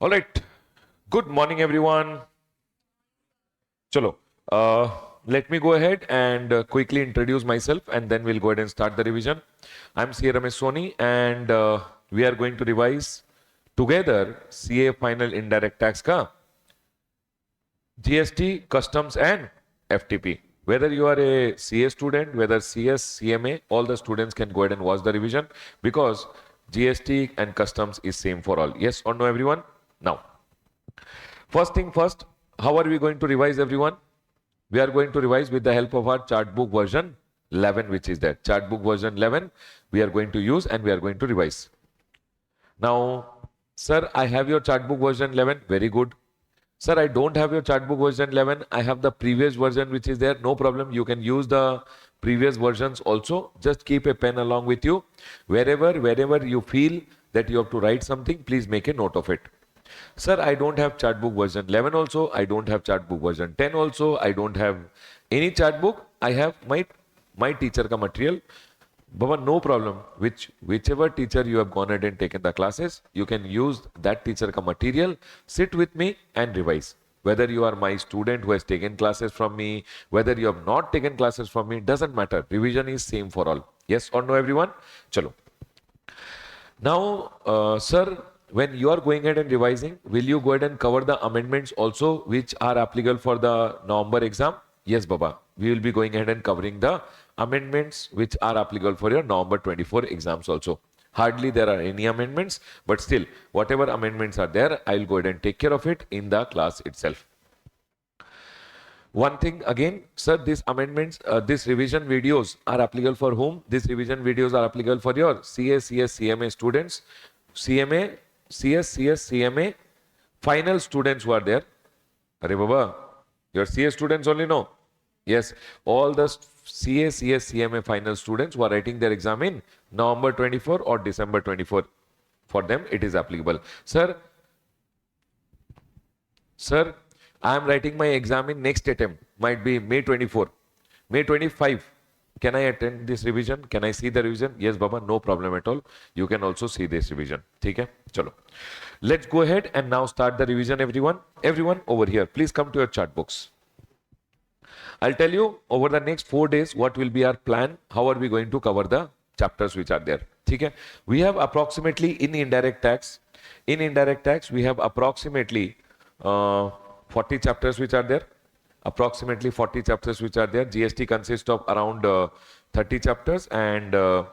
All right. Good morning, everyone. Chalo. Let me go ahead and quickly introduce myself, and then we'll go ahead and start the revision. I'm C. Ramesh Soni, and we are going to revise together CA Final Indirect Tax ka GST, Customs, and FTP. Whether you are a CA student, whether CS, CMA, all the students can go ahead and watch the revision because GST and Customs is same for all. Yes or no, everyone? Now. First thing first, how are we going to revise, everyone? We are going to revise with the help of our chartbook version 11, which is there. Chartbook version 11, we are going to use and we are going to revise. Now, sir, I have your chartbook version 11. Very good. Sir, I don't have your chartbook version 11. I have the previous version, which is there. No problem. You can use the previous versions also. Just keep a pen along with you. Wherever you feel that you have to write something, please make a note of it. Sir, I don't have chartbook version 11 also. I don't have chartbook version 10 also. I don't have any chartbook. I have my teacher ka material. Baba, no problem. Whichever teacher you have gone ahead and taken the classes, you can use that teacher ka material. Sit with me and revise. Whether you are my student who has taken classes from me, whether you have not taken classes from me, doesn't matter. Revision is same for all. Yes or no, everyone? Chalo. Now, sir, when you are going ahead and revising, will you go ahead and cover the amendments also which are applicable for the November exam? Yes, Baba. We will be going ahead and covering the amendments which are applicable for your November 24 exams also. Hardly there are any amendments, but still, whatever amendments are there, I will go ahead and take care of it in the class itself. One thing again, sir, these amendments, these revision videos are applicable for whom? These revision videos are applicable for your CS, CMA students, CMA, CS, CMA, final students who are there. Arey Baba, your CS students only know. Yes, all the CMA final students who are writing their exam in November 24 or December 24. For them, it is applicable. Sir, I am writing my exam in next attempt. Might be May 24. May 25. Can I attend this revision? Can I see the revision? Yes, Baba, no problem at all. You can also see this revision. Okay? Chalo. Let's go ahead and now start the revision, everyone. Everyone over here, please come to your chart books. I'll tell you over the next 4 days what will be our plan. How are we going to cover the chapters which are there? Okay? We have approximately in indirect tax. In indirect tax, we have approximately 40 chapters which are there. Approximately 40 chapters which are there. GST consists of around 30 chapters and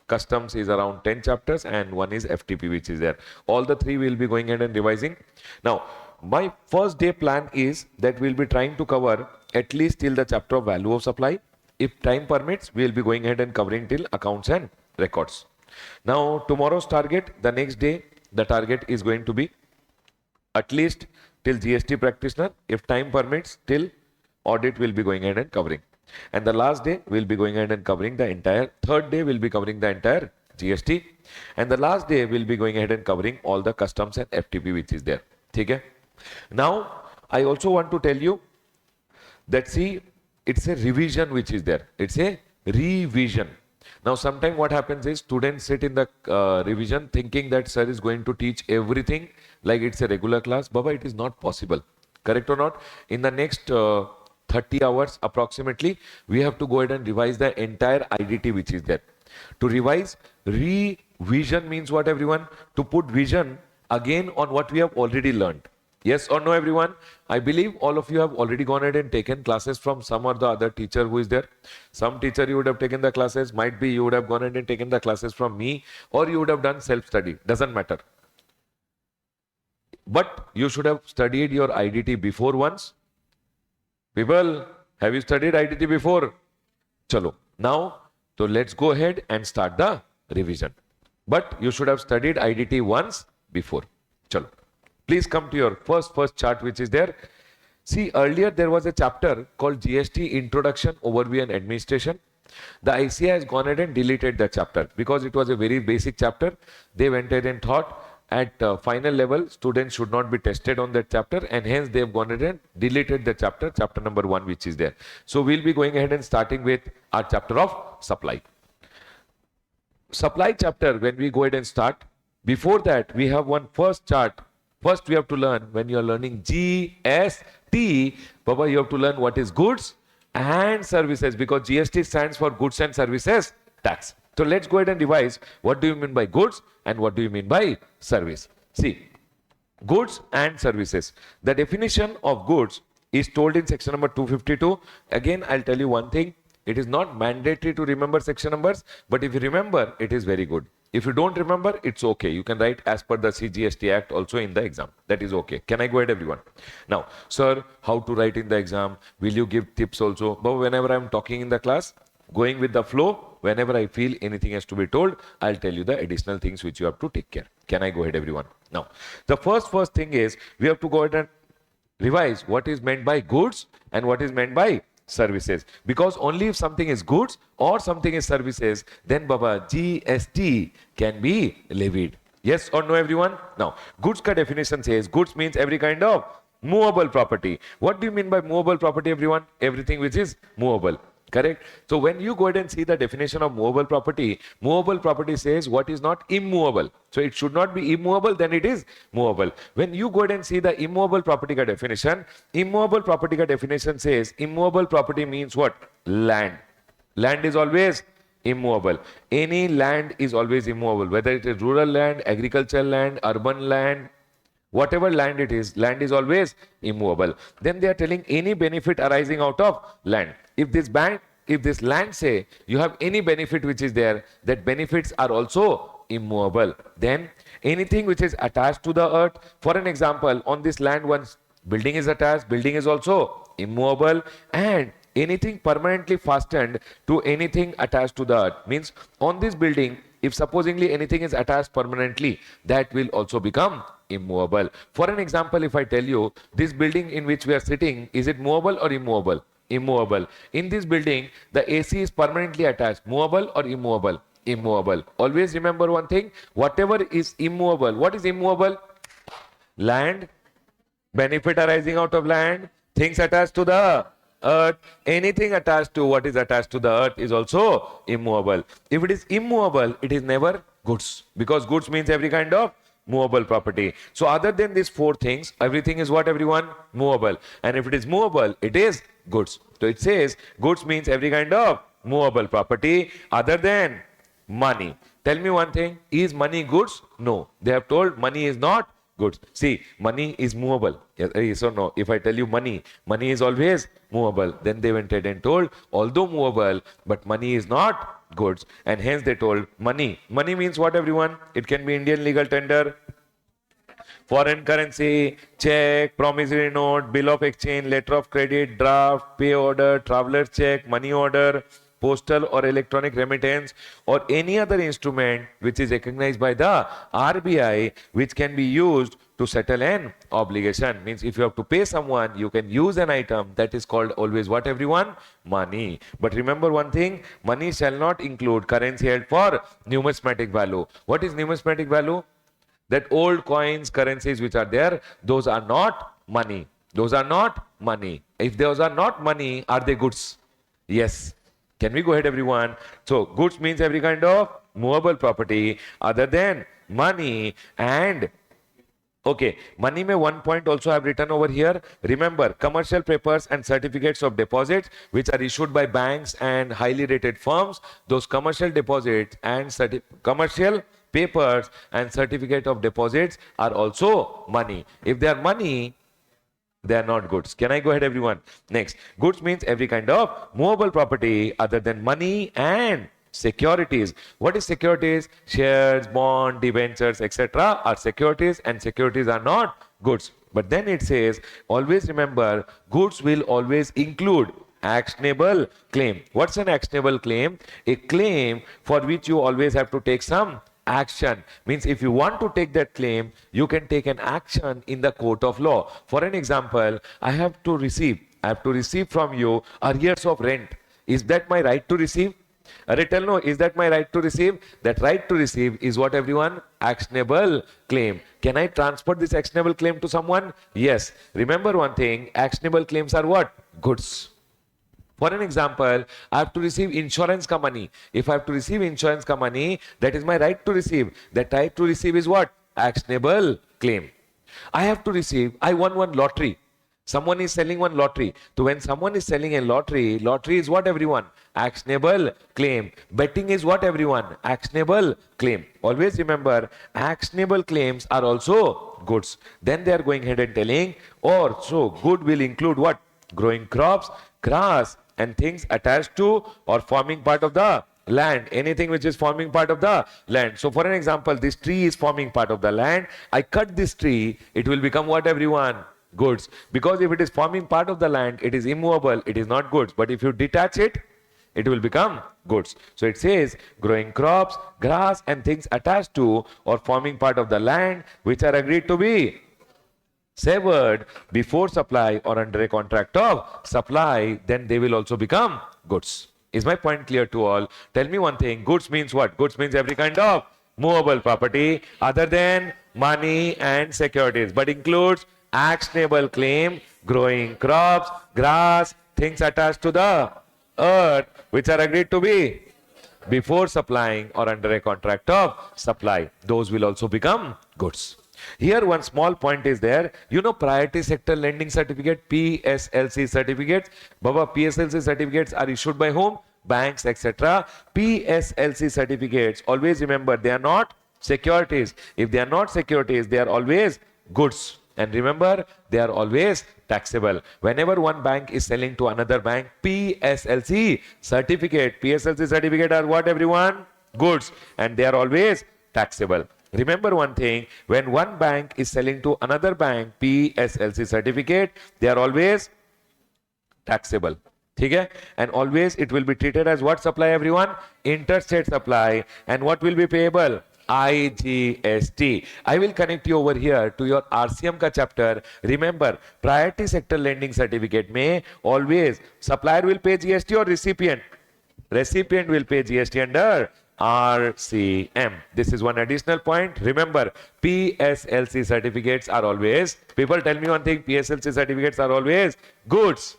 customs is around 10 chapters and one is FTP which is there. All the three will be going ahead and revising. Now, my first day plan is that we'll be trying to cover at least till the chapter of value of supply. If time permits, we'll be going ahead and covering till accounts and records. Now, tomorrow's target, the next day, the target is going to be at least till GST practitioner. If time permits, till audit will be going ahead and covering. And the last day will be going ahead and covering the entire, third day will be covering the entire GST. And the last day will be going ahead and covering all the customs and FTP which is there. Okay? Now, I also want to tell you that see, it's a revision which is there. It's a revision. Now, sometimes what happens is students sit in the revision thinking that sir is going to teach everything like it's a regular class. Baba, it is not possible. Correct or not? In the next 30 hours approximately, we have to go ahead and revise the entire IDT which is there. To revise, revision means what, everyone? To put vision again on what we have already learned. Yes or no, everyone? I believe all of you have already gone ahead and taken classes from some or the other teacher who is there. Some teacher you would have taken the classes. Might be you would have gone ahead and taken the classes from me, or you would have done self-study. Doesn't matter. But you should have studied your IDT before once. People, have you studied IDT before? Chalo. Now, so let's go ahead and start the revision. But you should have studied IDT once before. Chalo. Please come to your first chart which is there. See, earlier there was a chapter called GST Introduction, Overview and Administration. The ICI has gone ahead and deleted that chapter because it was a very basic chapter. They went ahead and thought at final level, students should not be tested on that chapter, and hence they have gone ahead and deleted the chapter number 1 which is there. So we'll be going ahead and starting with our chapter of supply. Supply chapter, when we go ahead and start, before that we have one first chart First, we have to learn, when you are learning GST, Baba, you have to learn what is goods and services, because GST stands for goods and services tax. So let's go ahead and revise. What do you mean by goods and what do you mean by service? See, goods and services. The definition of goods is told in section number 252. Again, I'll tell you one thing. It is not mandatory to remember section numbers, but if you remember, it is very good. If you don't remember, it's okay. You can write as per the CGST Act also in the exam. That is okay. Can I go ahead, everyone? Now, sir, how to write in the exam? Will you give tips also? But whenever I'm talking in the class, going with the flow, whenever I feel anything has to be told, I'll tell you the additional things which you have to take care. Can I go ahead, everyone? Now, the first thing is we have to go ahead and revise what is meant by goods and what is meant by services. Because only if something is goods or something is services, then Baba, GST can be levied. Yes or no, everyone? Now, goods ka definition says goods means every kind of movable property. What do you mean by movable property, everyone? Everything which is movable. Correct? So when you go ahead and see the definition of movable property says what is not immovable. So it should not be immovable, then it is movable. When you go ahead and see the immovable property ka definition says immovable property means what? Land. Land is always immovable. Any land is always immovable, whether it is rural land, agricultural land, urban land, whatever land it is, land is always immovable. Then they are telling any benefit arising out of land. If this land say you have any benefit which is there, that benefits are also immovable. Then anything which is attached to the earth, for an example, on this land once building is attached, building is also immovable. And anything permanently fastened to anything attached to the earth, means on this building, if supposingly anything is attached permanently, that will also become immovable. For an example, if I tell you this building in which we are sitting, is it movable or immovable? Immovable. In this building, the AC is permanently attached. Movable or immovable? Immovable. Always remember one thing, whatever is immovable. What is immovable? Land, benefit arising out of land, things attached to the earth. Anything attached to what is attached to the earth is also immovable. If it is immovable, it is never goods, because goods means every kind of movable property. So other than these four things, everything is what, everyone? Movable. And if it is movable, it is goods. So it says goods means every kind of movable property other than money. Tell me one thing, is money goods? No. They have told money is not goods. See, money is movable. Yes or no? If I tell you money is always movable, then they went ahead and told, although movable, but money is not goods, and hence they told money. Money means what, everyone? It can be Indian legal tender, foreign currency, check, promissory note, bill of exchange, letter of credit, draft, pay order, traveler's check, money order, postal or electronic remittance, or any other instrument which is recognized by the RBI, which can be used to settle an obligation. Means if you have to pay someone, you can use an item. That is called always what, everyone? Money. But remember one thing, money shall not include currency held for numismatic value. What is numismatic value? That old coins, currencies which are there, those are not money. Those are not money. If those are not money, are they goods? Yes. Can we go ahead, everyone? So goods means every kind of movable property other than money. And okay, money may one point also I have written over here. Remember, commercial papers and certificates of deposits which are issued by banks and highly rated firms, those commercial deposits and commercial papers and certificate of deposits are also money. If they are money, they are not goods. Can I go ahead, everyone? Next, goods means every kind of movable property other than money and securities. What is securities? Shares, bond, debentures, etc. are securities, and securities are not goods. But then it says, always remember, goods will always include actionable claim. What's an actionable claim? A claim for which you always have to take some action. Means if you want to take that claim, you can take an action in the court of law. For an example, I have to receive from you arrears of rent. Is that my right to receive? Tell no, is that my right to receive? That right to receive is what, everyone? Actionable claim. Can I transfer this actionable claim to someone? Yes. Remember one thing, actionable claims are what? Goods. For an example, I have to receive insurance ka money. If I have to receive insurance ka money, that is my right to receive. That right to receive is what? Actionable claim. I have to receive, I won one lottery. Someone is selling one lottery. So when someone is selling a lottery, lottery is what everyone? Actionable claim. Betting is what everyone? Actionable claim. Always remember, actionable claims are also goods. Then they are going ahead and telling, or so good will include what? Growing crops, grass, and things attached to or forming part of the land. Anything which is forming part of the land. So for an example, this tree is forming part of the land. I cut this tree, it will become what everyone? Goods. Because if it is forming part of the land, it is immovable, it is not goods. But if you detach it, it will become goods. So it says growing crops, grass, and things attached to or forming part of the land which are agreed to be severed before supply or under a contract of supply, then they will also become goods. Is my point clear to all? Tell me one thing. Goods means what? Goods means every kind of movable property other than money and securities, but includes actionable claim, growing crops, grass, things attached to the earth which are agreed to be before supplying or under a contract of supply. Those will also become goods. Here one small point is there. You know priority sector lending certificate, PSLC certificates. Baba, PSLC certificates are issued by whom? Banks, etc. PSLC certificates, always remember, they are not securities. If they are not securities, they are always goods. And remember, they are always taxable. Whenever one bank is selling to another bank, PSLC certificate are what everyone? Goods. And they are always taxable. Remember one thing, when one bank is selling to another bank, PSLC certificate, they are always taxable. Okay? And always it will be treated as what supply everyone? Interstate supply. And what will be payable? IGST. I will connect you over here to your RCM ka chapter. Remember, priority sector lending certificate may always supplier will pay GST or recipient? Recipient will pay GST under RCM. This is one additional point. Remember, PSLC certificates are always, people tell me one thing, PSLC certificates are always goods.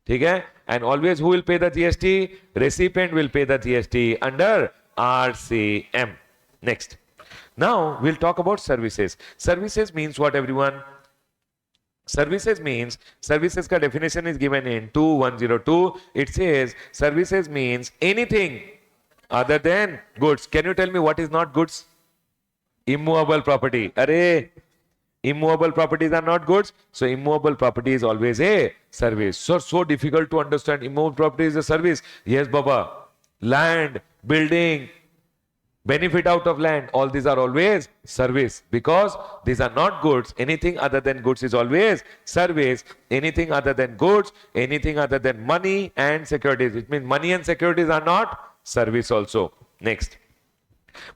Okay? And always who will pay the GST? Recipient will pay the GST under RCM. Next. Now we'll talk about services. Services means what everyone? Services means, services ka definition is given in 2102. It says services means anything other than goods. Can you tell me what is not goods? Immovable property. Arey, immovable properties are not goods. So immovable property is always a service. So difficult to understand. Immovable property is a service. Yes, Baba. Land, building, benefit out of land, all these are always service, because these are not goods. Anything other than goods is always service. Anything other than goods, anything other than money and securities. It means money and securities are not service also. Next.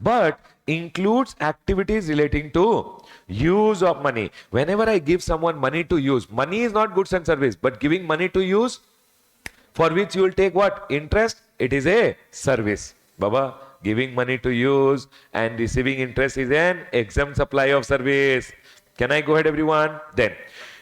But includes activities relating to use of money. Whenever I give someone money to use, money is not goods and service, but giving money to use, for which you will take what? Interest, it is a service. Baba, giving money to use and receiving interest is an exempt supply of service. Can I go ahead, everyone? Then,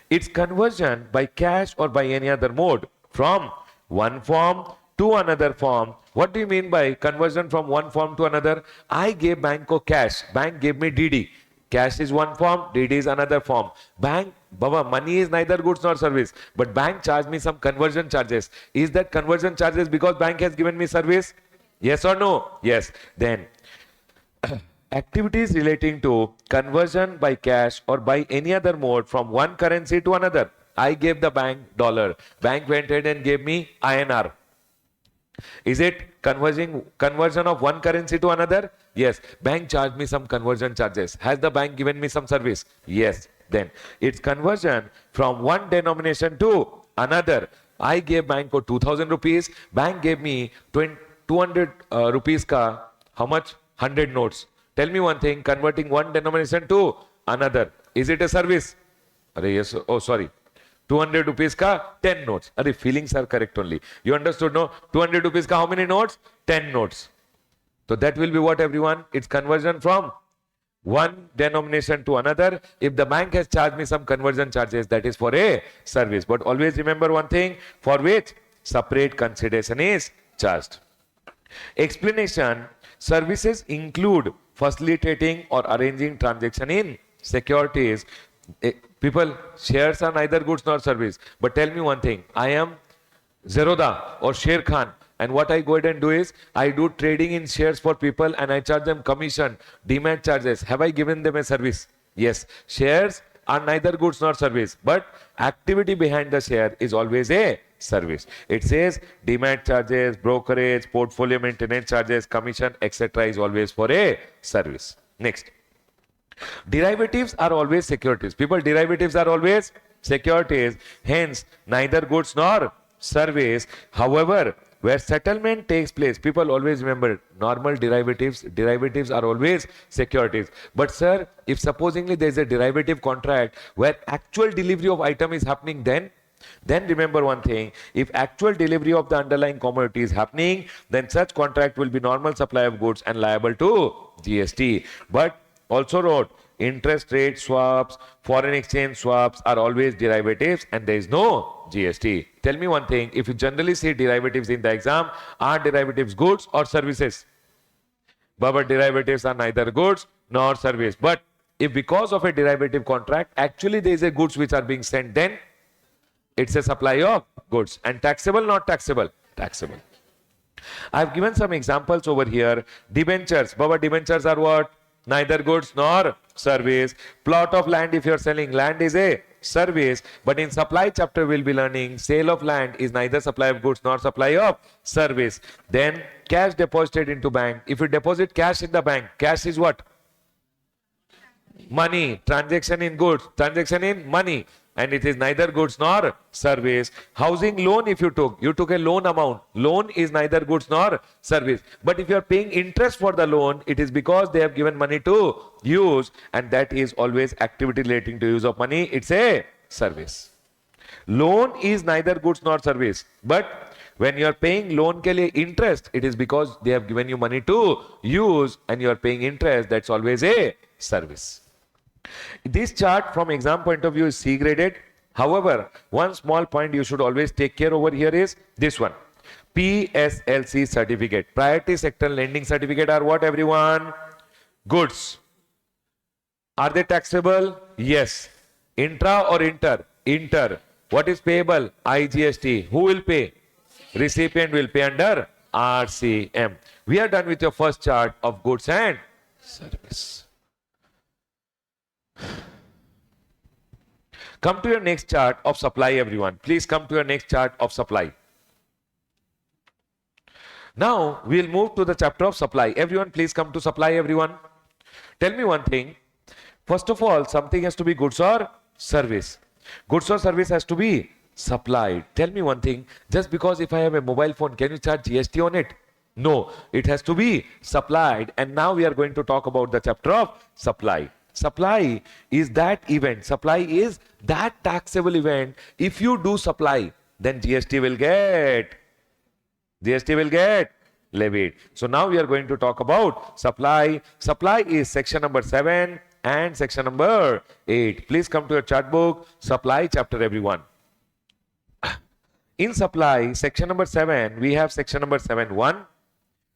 its conversion by cash or by any other mode from one form to another form. What do you mean by conversion from one form to another? I gave bank ko cash. Bank gave me DD. Cash is one form, DD is another form. Bank, Baba, money is neither goods nor service. But bank charged me some conversion charges. Is that conversion charges because bank has given me service? Yes or no? Yes. Then, activities relating to conversion by cash or by any other mode from one currency to another. I gave the bank dollar. Bank went ahead and gave me INR. Is it conversion of one currency to another? Yes. Bank charged me some conversion charges. Has the bank given me some service? Yes. Then its conversion from one denomination to another. I gave bank for 2000 rupees. Bank gave me 200 rupees ka, how much? 100 notes. Tell me one thing, converting one denomination to another. Is it a service? Yes. Oh, sorry. 200 rupees ka 10 notes. Are feelings are correct only. You understood, no? 200 rupees ka how many notes? 10 notes. So that will be what, everyone? It's conversion from one denomination to another. If the bank has charged me some conversion charges, that is for a service. But always remember one thing, for which separate consideration is charged. Explanation. Services include facilitating or arranging transaction in securities. People, shares are neither goods nor service. But tell me one thing. I am Zeroda or Sher Khan, and what I go ahead and do is I do trading in shares for people and I charge them commission, demand charges. Have I given them a service? Yes. Shares are neither goods nor service, but activity behind the share is always a service. It says demand charges, brokerage, portfolio maintenance charges, commission, etc. is always for a service. Next. Derivatives are always securities. People, derivatives are always securities. Hence, neither goods nor service. However, where settlement takes place, people always remember normal derivatives are always securities. But sir, if supposingly there is a derivative contract where actual delivery of item is happening, then remember one thing, if actual delivery of the underlying commodity is happening, then such contract will be normal supply of goods and liable to GST. But also wrote, interest rate swaps, foreign exchange swaps are always derivatives and there is no GST. Tell me one thing, if you generally see derivatives in the exam, are derivatives goods or services? But derivatives are neither goods nor service. But if because of a derivative contract, actually there is a goods which are being sent, then it's a supply of goods. And taxable, not taxable? Taxable. I've given some examples over here. Debentures. Baba, debentures are what? Neither goods nor service. Plot of land, if you're selling land, is a service. But in supply chapter, we'll be learning sale of land is neither supply of goods nor supply of service. Then cash deposited into bank. If you deposit cash in the bank, cash is what? Money. Transaction in goods. Transaction in money. And it is neither goods nor service. Housing loan, if you took a loan amount. Loan is neither goods nor service. But if you are paying interest for the loan, it is because they have given money to use, and that is always activity relating to use of money. It's a service. Loan is neither goods nor service. But when you are paying loan ke liye interest, it is because they have given you money to use and you are paying interest. That's always a service. This chart from exam point of view is C graded. However, one small point you should always take care over here is this one. PSLC certificate. Priority sector lending certificate are what, everyone? Goods. Are they taxable? Yes. Intra or inter? Inter. What is payable? IGST. Who will pay? Recipient will pay under RCM. We are done with your first chart of goods and service. Come to your next chart of supply, everyone. Please come to your next chart of supply. Now, we'll move to the chapter of supply. Everyone, please come to supply, everyone. Tell me one thing. First of all, something has to be goods or service. Goods or service has to be supplied. Tell me one thing. Just because if I have a mobile phone, can you charge GST on it? No, it has to be supplied. And now we are going to talk about the chapter of supply. Supply is that event. Supply is that taxable event. If you do supply, then GST will get levied. So now we are going to talk about supply. Supply is section number 7 and section number 8. Please come to your chart book. Supply chapter, everyone. In supply, section number 7, we have section number 7.1,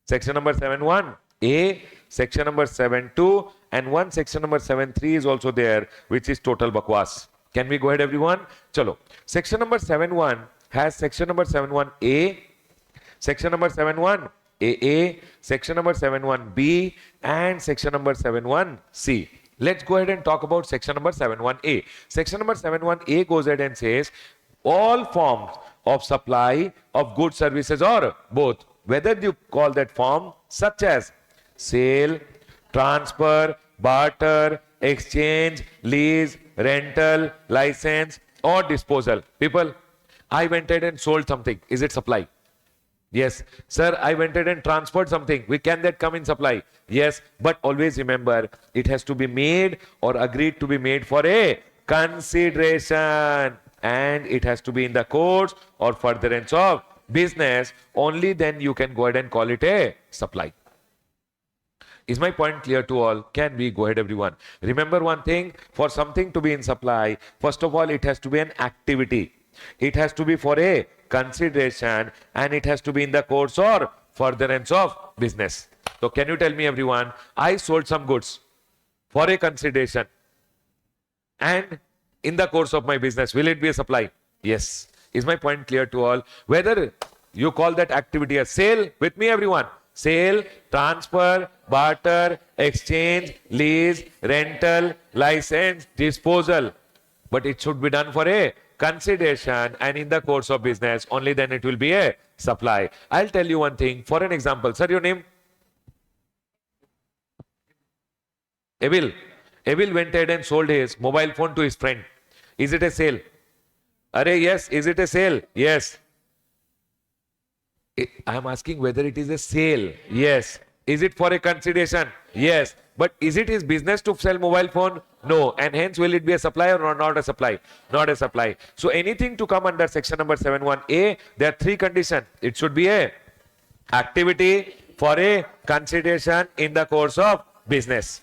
section number 7.1a, section number 7.2, and one section number 7.3 is also there, which is total bakwas. Can we go ahead, everyone? Chalo. Section number 7.1 has section number 7.1a, section number 7.1aa, section number 7.1b, and section number 7.1c. Let's go ahead and talk about section number 7.1a. Section number 7.1a goes ahead and says all forms of supply of goods, services, or both, whether you call that form such as sale, transfer, barter, exchange, lease, rental, license, or disposal. People, I went ahead and sold something. Is it supply? Yes. Sir, I went ahead and transferred something. Can that come in supply? Yes. But always remember, it has to be made or agreed to be made for a consideration. And it has to be in the course or furtherance of business. Only then you can go ahead and call it a supply. Is my point clear to all? Can we go ahead, everyone? Remember one thing, for something to be in supply, first of all, it has to be an activity. It has to be for a consideration, and it has to be in the course or furtherance of business. So can you tell me, everyone, I sold some goods for a consideration. and in the course of my business, will it be a supply? Yes. Is my point clear to all? Whether you call that activity a sale, with me everyone, sale, transfer, barter, exchange, lease, rental, license, disposal, but it should be done for a consideration and in the course of business, only then it will be a supply. I'll tell you one thing. For an example, sir, your name? Evil. Evil went ahead and sold his mobile phone to his friend. Is it a sale? Arey, yes. Is it a sale? Yes. I am asking whether it is a sale. Yes. Is it for a consideration? Yes. But is it his business to sell mobile phone? No. And hence will it be a supply or not a supply? Not a supply. So anything to come under section number 7(1)(a), there are three conditions. It should be a activity for a consideration in the course of business.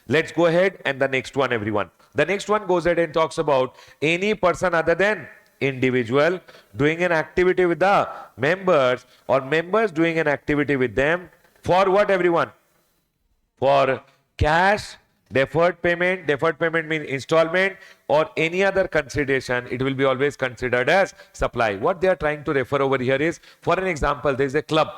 Let's go ahead and the next one, everyone. The next one goes ahead and talks about any person other than individual doing an activity with the members or members doing an activity with them for what, everyone? For cash, deferred payment means installment, or any other consideration, it will be always considered as supply. What they are trying to refer over here is, for an example, there is a club,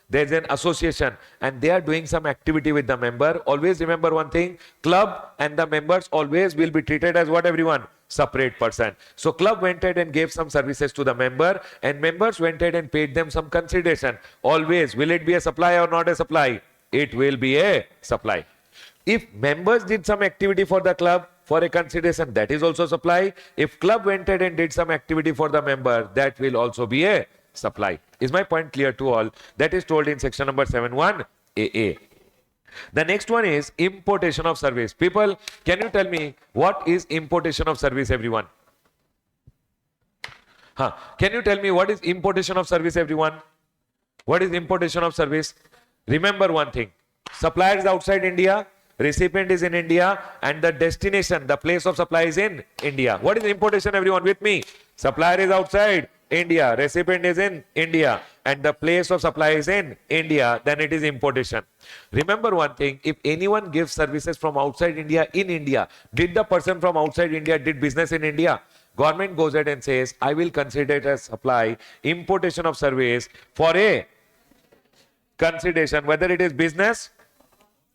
there is an association, and they are doing some activity with the member. Always remember one thing, club and the members always will be treated as what, everyone? Separate person. So club went ahead and gave some services to the member, and members went ahead and paid them some consideration. Always, will it be a supply or not a supply? It will be a supply. If members did some activity for the club for a consideration, that is also supply. If club went ahead and did some activity for the member, that will also be a supply. Is my point clear to all? That is told in section number 7(1)(a). The next one is importation of service. People, can you tell me what is importation of service, everyone? Can you tell me what is importation of service, everyone? What is importation of service? Remember one thing. Supplier is outside India, recipient is in India, and the destination, the place of supply is in India. What is importation, everyone? With me. Supplier is outside India, recipient is in India, and the place of supply is in India, then it is importation. Remember one thing, if anyone gives services from outside India in India, did the person from outside India did business in India? Government goes ahead and says, I will consider it as supply, importation of service for a consideration, whether it is business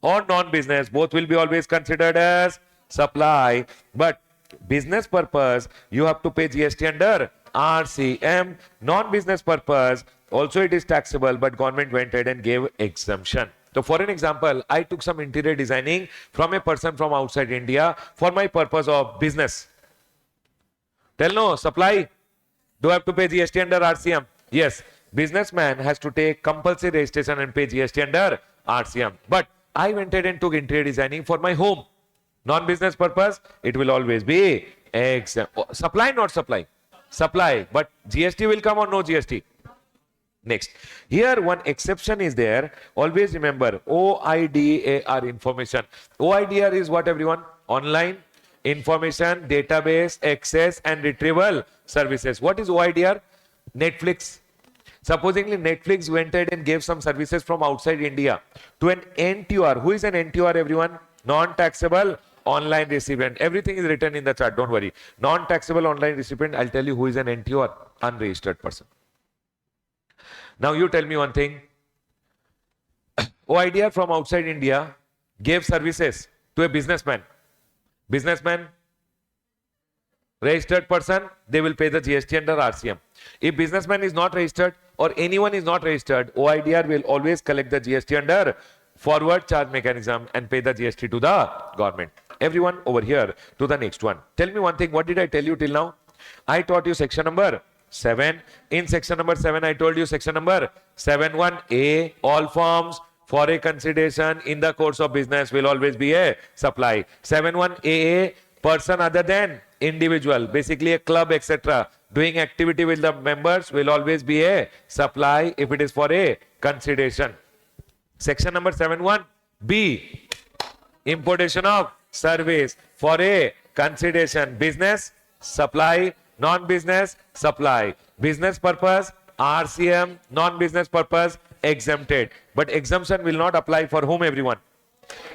or non-business, both will be always considered as supply. But business purpose, you have to pay GST under RCM. Non-business purpose, also it is taxable, but government went ahead and gave exemption. So for an example, I took some interior designing from a person from outside India for my purpose of business. Tell no, supply. Do I have to pay GST under RCM? Yes. Businessman has to take compulsory registration and pay GST under RCM. But I went ahead and took interior designing for my home. Non-business purpose, it will always be exempt. Supply, not supply. Supply, but GST will come or no GST? Next. Here one exception is there. Always remember OIDAR information. OIDAR is what, everyone? Online information database access and retrieval services. What is OIDAR? Netflix. Supposingly Netflix went ahead and gave some services from outside India to an NTR. Who is an NTR, everyone? Non-taxable online recipient. Everything is written in the chart, don't worry. Non-taxable online recipient, I'll tell you who is an NTR, unregistered person. Now you tell me one thing. OIDR from outside India gave services to a businessman. Businessman, registered person, they will pay the GST under RCM. If businessman is not registered or anyone is not registered, OIDR will always collect the GST under forward charge mechanism and pay the GST to the government. Everyone over here to the next one. Tell me one thing, what did I tell you till now? I taught you section number 7. In section number 7, I told you section number 7(1)(a), all forms for a consideration in the course of business will always be a supply. 7(1)(a), person other than individual, basically a club, etc., doing activity with the members will always be a supply if it is for a consideration. Section number 7(1)(b), importation of service for a consideration. Business, supply. Non-business, supply. Business purpose, RCM. Non-business purpose, exempted. But exemption will not apply for whom, everyone?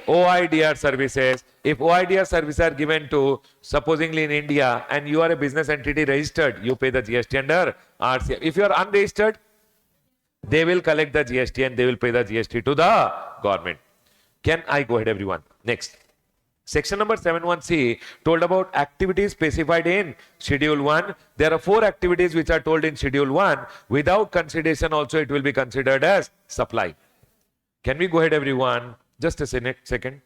OIDR services. If OIDR services are given to, supposingly in India, and you are a business entity registered, you pay the GST under RCM. If you are unregistered, they will collect the GST and they will pay the GST to the government. Can I go ahead, everyone? Next. Section number 71C told about activities specified in Schedule 1. There are 4 activities which are told in Schedule 1. Without consideration also it will be considered as supply. Can we go ahead, everyone? Just a second.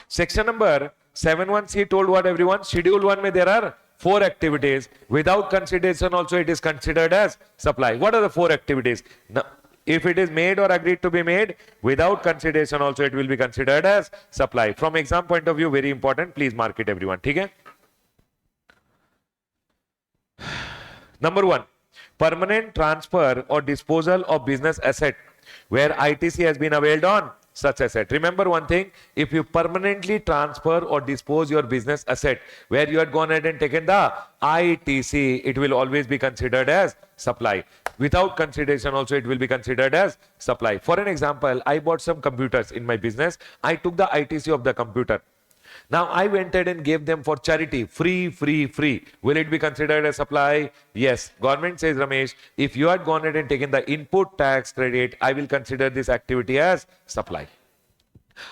Section number 71C told what, everyone? Schedule 1 mein there are 4 activities. Without consideration also it is considered as supply. What are the 4 activities? Now, if it is made or agreed to be made, without consideration also it will be considered as supply. From exam point of view, very important. Please mark it, everyone. Okay? Number 1, permanent transfer or disposal of business asset where ITC has been availed on such asset. Remember one thing, if you permanently transfer or dispose your business asset where you had gone ahead and taken the ITC, it will always be considered as supply. Without consideration also it will be considered as supply. For an example, I bought some computers in my business. I took the ITC of the computer. Now I went ahead and gave them for charity, free. Will it be considered as supply? Yes. Government says, Ramesh, if you had gone ahead and taken the input tax credit, I will consider this activity as supply.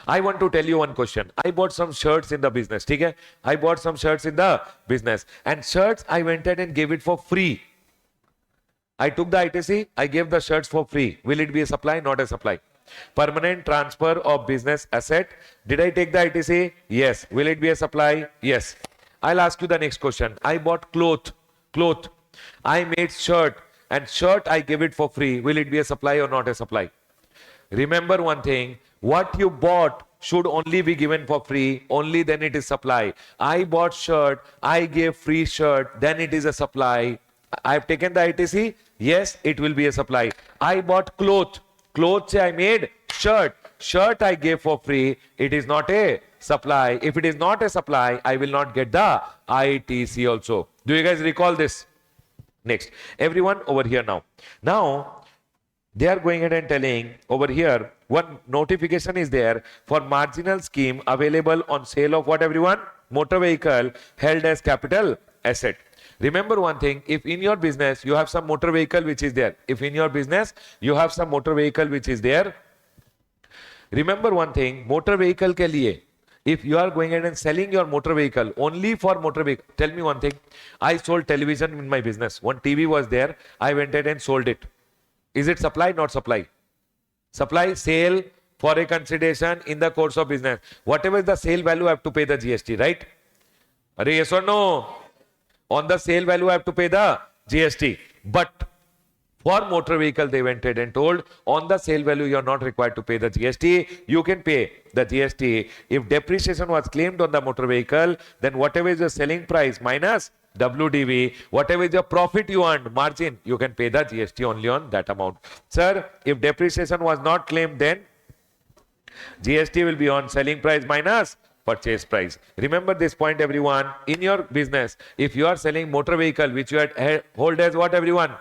I want to tell you one question. I bought some shirts in the business. Okay? I bought some shirts in the business. And shirts, I went ahead and gave it for free. I took the ITC, I gave the shirts for free. Will it be a supply? Not a supply. Permanent transfer of business asset. Did I take the ITC? Yes. Will it be a supply? Yes. I'll ask you the next question. I bought cloth. I made shirt, and shirt I gave it for free. Will it be a supply or not a supply? Remember one thing. What you bought should only be given for free. Only then it is supply. I bought shirt. I gave free shirt. Then it is a supply. I have taken the ITC. Yes, it will be a supply. I bought cloth. Clothes I made shirt. Shirt I gave for free. It is not a supply. If it is not a supply, I will not get the ITC also. Do you guys recall this? Next. Everyone over here now. Now, they are going ahead and telling over here, one notification is there for marginal scheme available on sale of what, everyone? Motor vehicle held as capital asset. Remember one thing, if in your business you have some motor vehicle which is there, remember one thing, motor vehicle ke liye, if you are going ahead and selling your motor vehicle only for motor vehicle, tell me one thing, I sold television in my business. One TV was there, I went ahead and sold it. Is it supply? Not supply. Supply, sale for a consideration in the course of business. Whatever is the sale value, I have to pay the GST, right? Are yes or no? On the sale value, I have to pay the GST. But for motor vehicle, they went ahead and told, on the sale value, you are not required to pay the GST. You can pay the GST. If depreciation was claimed on the motor vehicle, then whatever is the selling price minus WDV, whatever is your profit you earned, margin, you can pay the GST only on that amount. Sir, if depreciation was not claimed, then GST will be on selling price minus purchase price. Remember this point, everyone. In your business, if you are selling motor vehicle, which you had hold as what, everyone?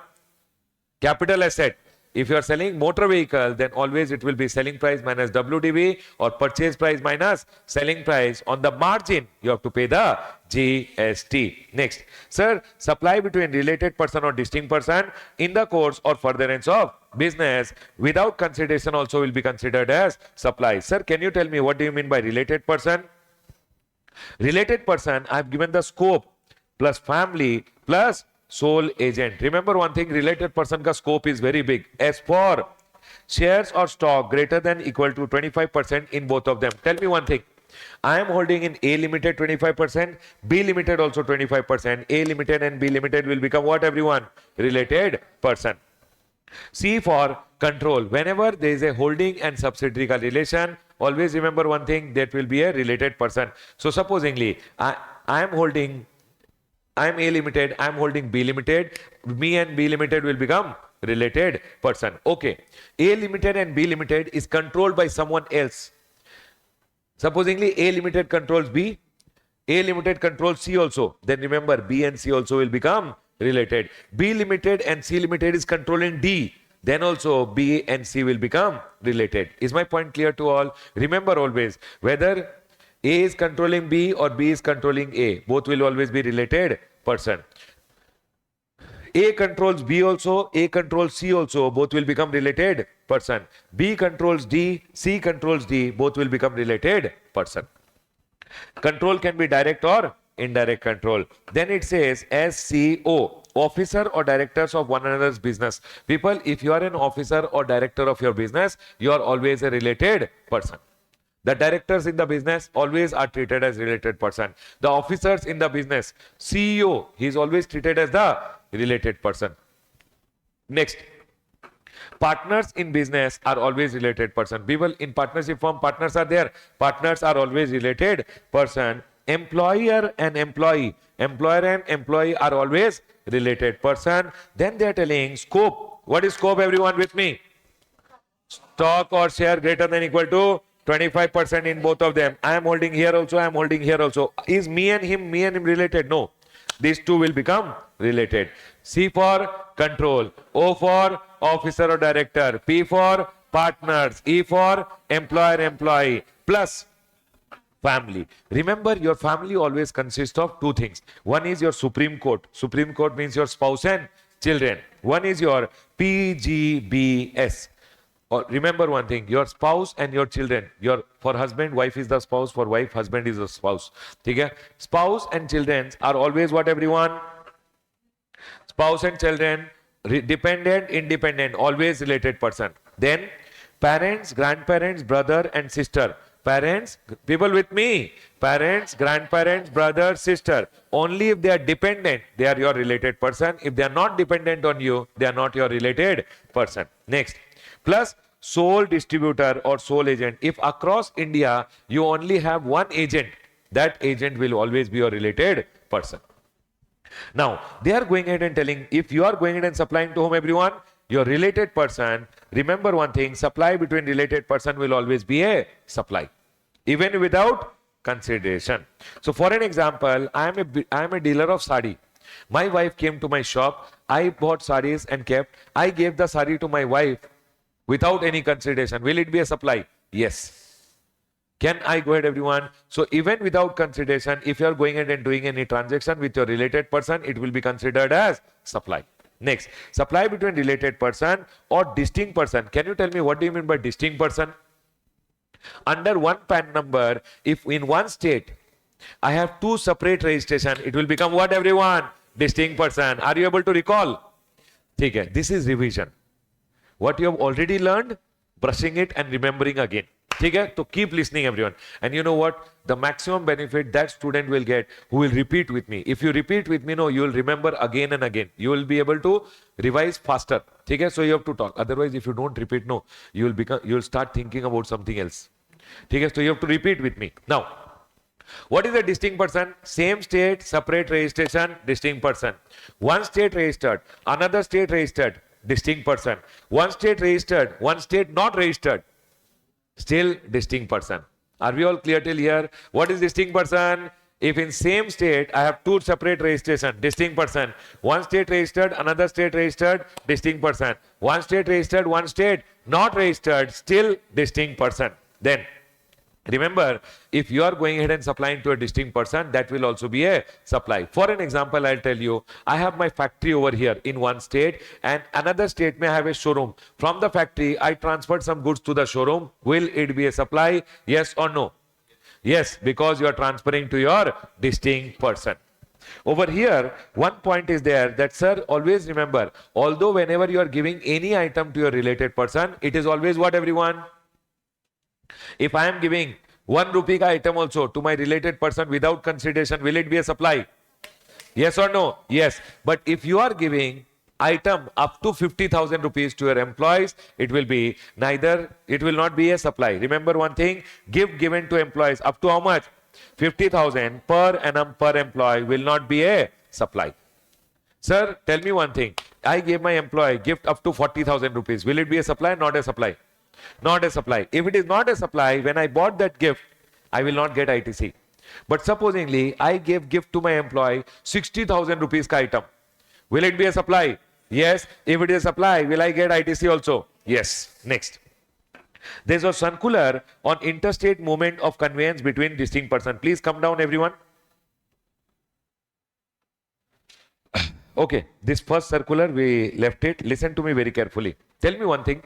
Capital asset. If you are selling motor vehicle, then always it will be selling price minus WDV or purchase price minus selling price. On the margin, you have to pay the GST. Next. Sir, supply between related person or distinct person in the course or furtherance of business without consideration also will be considered as supply. Sir, can you tell me what do you mean by related person? Related person, I have given the scope plus family plus sole agent. Remember one thing, related person ka scope is very big. As for shares or stock greater than equal to 25% in both of them. Tell me one thing. I am holding in A Limited 25%, B Limited also 25%. A Limited and B Limited will become what, everyone? Related person. C for control. Whenever there is a holding and subsidiary ka relation, always remember one thing, that will be a related person. So supposingly, I am A Limited, I am holding B Limited, me and B Limited will become related person. Okay. A Limited and B Limited is controlled by someone else. Supposingly A Limited controls B, A Limited controls C also. Then remember B and C also will become related. B Limited and C Limited is controlling D. then also B and C will become related. Is my point clear to all? Remember always, whether A is controlling B or B is controlling A, both will always be related person. A controls B also, A controls C also, both will become related person. B controls D, C controls D, both will become related person. Control can be direct or indirect control. Then it says SCO, officer or directors of one another's business. People, if you are an officer or director of your business, you are always a related person. The directors in the business always are treated as related person. The officers in the business, CEO, he is always treated as the related person. Next, partners in business are always related person. People in partnership firm, partners are there. Partners are always related person. Employer and employee, employer and employee are always related person. Then they are telling scope. What is scope, everyone with me? Stock or share greater than equal to 25% in both of them. I am holding here also, I am holding here also. Is me and him related? No. These two will become related. C for control, O for officer or director, P for partners, E for employer-employee, plus family. Remember, your family always consists of two things. One is your Supreme Court. Supreme Court means your spouse and children. One is your PGBS. Or remember one thing, your spouse and your children. For husband, wife is the spouse. For wife, husband is the spouse. Okay? Spouse and children are always what, everyone? Spouse and children, dependent, independent, always related person. Then parents, grandparents, brother and sister. Parents, people with me, parents, grandparents, brother, sister. Only if they are dependent, they are your related person. If they are not dependent on you, they are not your related person. Next, plus sole distributor or sole agent. If across India you only have one agent, that agent will always be your related person. Now, they are going ahead and telling, if you are going ahead and supplying to whom, everyone? Your related person. Remember one thing, supply between related person will always be a supply, even without consideration. So for an example, I am a dealer of sari. My wife came to my shop. I bought saris and kept. I gave the sari to my wife without any consideration. Will it be a supply? Yes. Can I go ahead, everyone? So even without consideration, if you are going ahead and doing any transaction with your related person, it will be considered as supply. Next, supply between related person or distinct person. Can you tell me what do you mean by distinct person? Under one PAN number, if in one state I have two separate registration, it will become what, everyone? Distinct person. Are you able to recall? Okay, this is revision. What you have already learned, brushing it and remembering again. Okay? So keep listening, everyone. And you know what? The maximum benefit that student will get who will repeat with me. If you repeat with me, no, you will remember again and again. You will be able to revise faster. Okay? So you have to talk. Otherwise, if you don't repeat, no, you will start thinking about something else. Okay? So you have to repeat with me. Now, what is a distinct person? Same state, separate registration, distinct person. One state registered, another state registered, distinct person. One state registered, one state not registered, still distinct person. Are we all clear till here? What is distinct person? If in same state I have two separate registration, distinct person. One state registered, another state registered, distinct person. One state registered, one state not registered, still distinct person. Then remember, if you are going ahead and supplying to a distinct person, that will also be a supply. For an example, I'll tell you, I have my factory over here in one state and another state may have a showroom. From the factory, I transferred some goods to the showroom. Will it be a supply? Yes or no? Yes, because you are transferring to your distinct person. Over here, one point is there that, sir, always remember, although whenever you are giving any item to your related person, it is always what, everyone? If I am giving 1 rupee ka item also to my related person without consideration, will it be a supply? Yes or no? Yes. But if you are giving item up to 50,000 rupees to your employees, it will not be a supply. Remember one thing, given to employees up to how much? 50,000 per annum per employee will not be a supply. Sir, tell me one thing. I gave my employee gift up to 40,000 rupees. Will it be a supply? Not a supply. Not a supply. If it is not a supply, when I bought that gift, I will not get ITC. But supposingly, I gave gift to my employee 60,000 rupees ka item. Will it be a supply? Yes. If it is supply, will I get ITC also? Yes. Next. There is a circular on interstate movement of conveyance between distinct persons. Please come down, everyone. Okay, this first circular, we left it. Listen to me very carefully. Tell me one thing.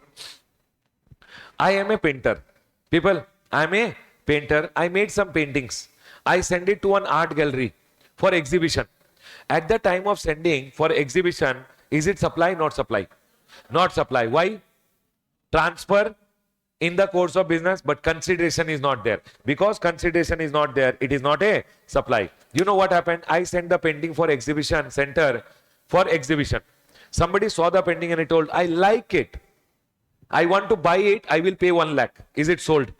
I am a painter. People, I am a painter. I made some paintings. I send it to an art gallery for exhibition. At the time of sending for exhibition, is it supply, not supply? Not supply. Why? Transfer in the course of business, but consideration is not there. Because consideration is not there, it is not a supply. You know what happened? I sent the painting for exhibition center for exhibition. Somebody saw the painting and he told, I like it. I want to buy it. I will pay 1 lakh. Is it sold?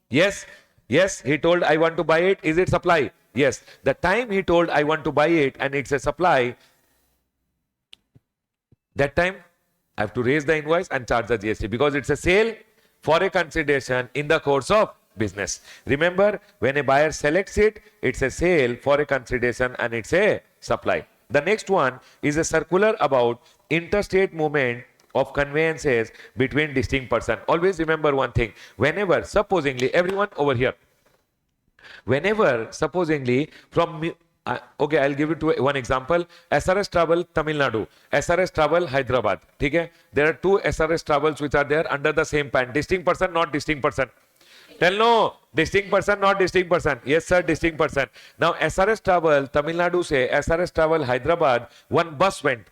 Yes. Yes. He told, I want to buy it. Is it supply? Yes. The time he told, I want to buy it and it's a supply, that time I have to raise the invoice and charge the GST because it's a sale for a consideration in the course of business. Remember, when a buyer selects it, it's a sale for a consideration and it's a supply. The next one is a circular about interstate movement of conveyances between distinct persons. Always remember one thing. Whenever, supposingly, everyone over here, whenever, supposingly, from okay, I'll give you one example. SRS Travel Tamil Nadu, SRS Travel Hyderabad. Okay? There are 2 SRS Travels which are there under the same pan. Distinct person, not distinct person. Tell no, distinct person, not distinct person. Yes, sir, distinct person. Now, SRS Travel Tamil Nadu say SRS Travel Hyderabad, one bus went.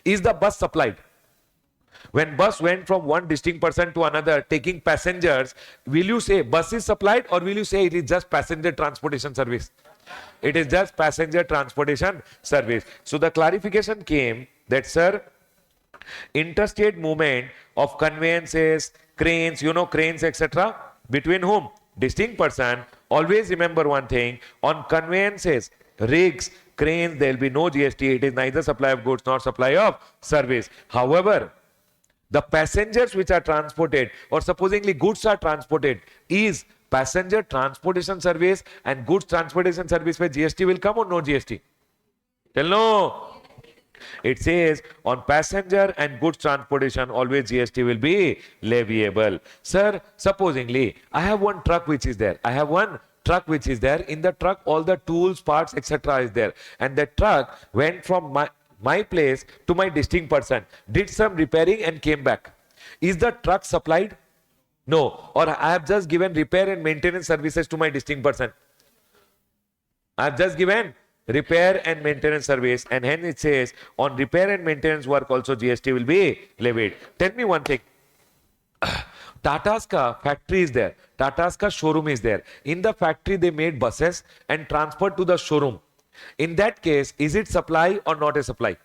Is the bus supplied? When bus went from one distinct person to another taking passengers, will you say bus is supplied or will you say it is just passenger transportation service? It is just passenger transportation service. So the clarification came that, sir, interstate movement of conveyances, cranes, you know, cranes, etc. Between whom? Distinct person. Always remember one thing. On conveyances, rigs, cranes, there will be no GST. It is neither supply of goods nor supply of service. However, the passengers which are transported or supposingly goods are transported is passenger transportation service and goods transportation service where GST will come or no GST? Tell no. It says on passenger and goods transportation always GST will be leviable. Sir, supposingly I have one truck which is there. I have one truck which is there. In the truck all the tools, parts, etc. is there. And the truck went from my place to my distinct person, did some repairing and came back. Is the truck supplied? No. Or I have just given repair and maintenance services to my distinct person. I have just given repair and maintenance service and hence it says on repair and maintenance work also GST will be levied. Tell me one thing. Tata's ka factory is there. Tata's ka showroom is there. In the factory they made buses and transferred to the showroom. In that case, is it supply or not a supply?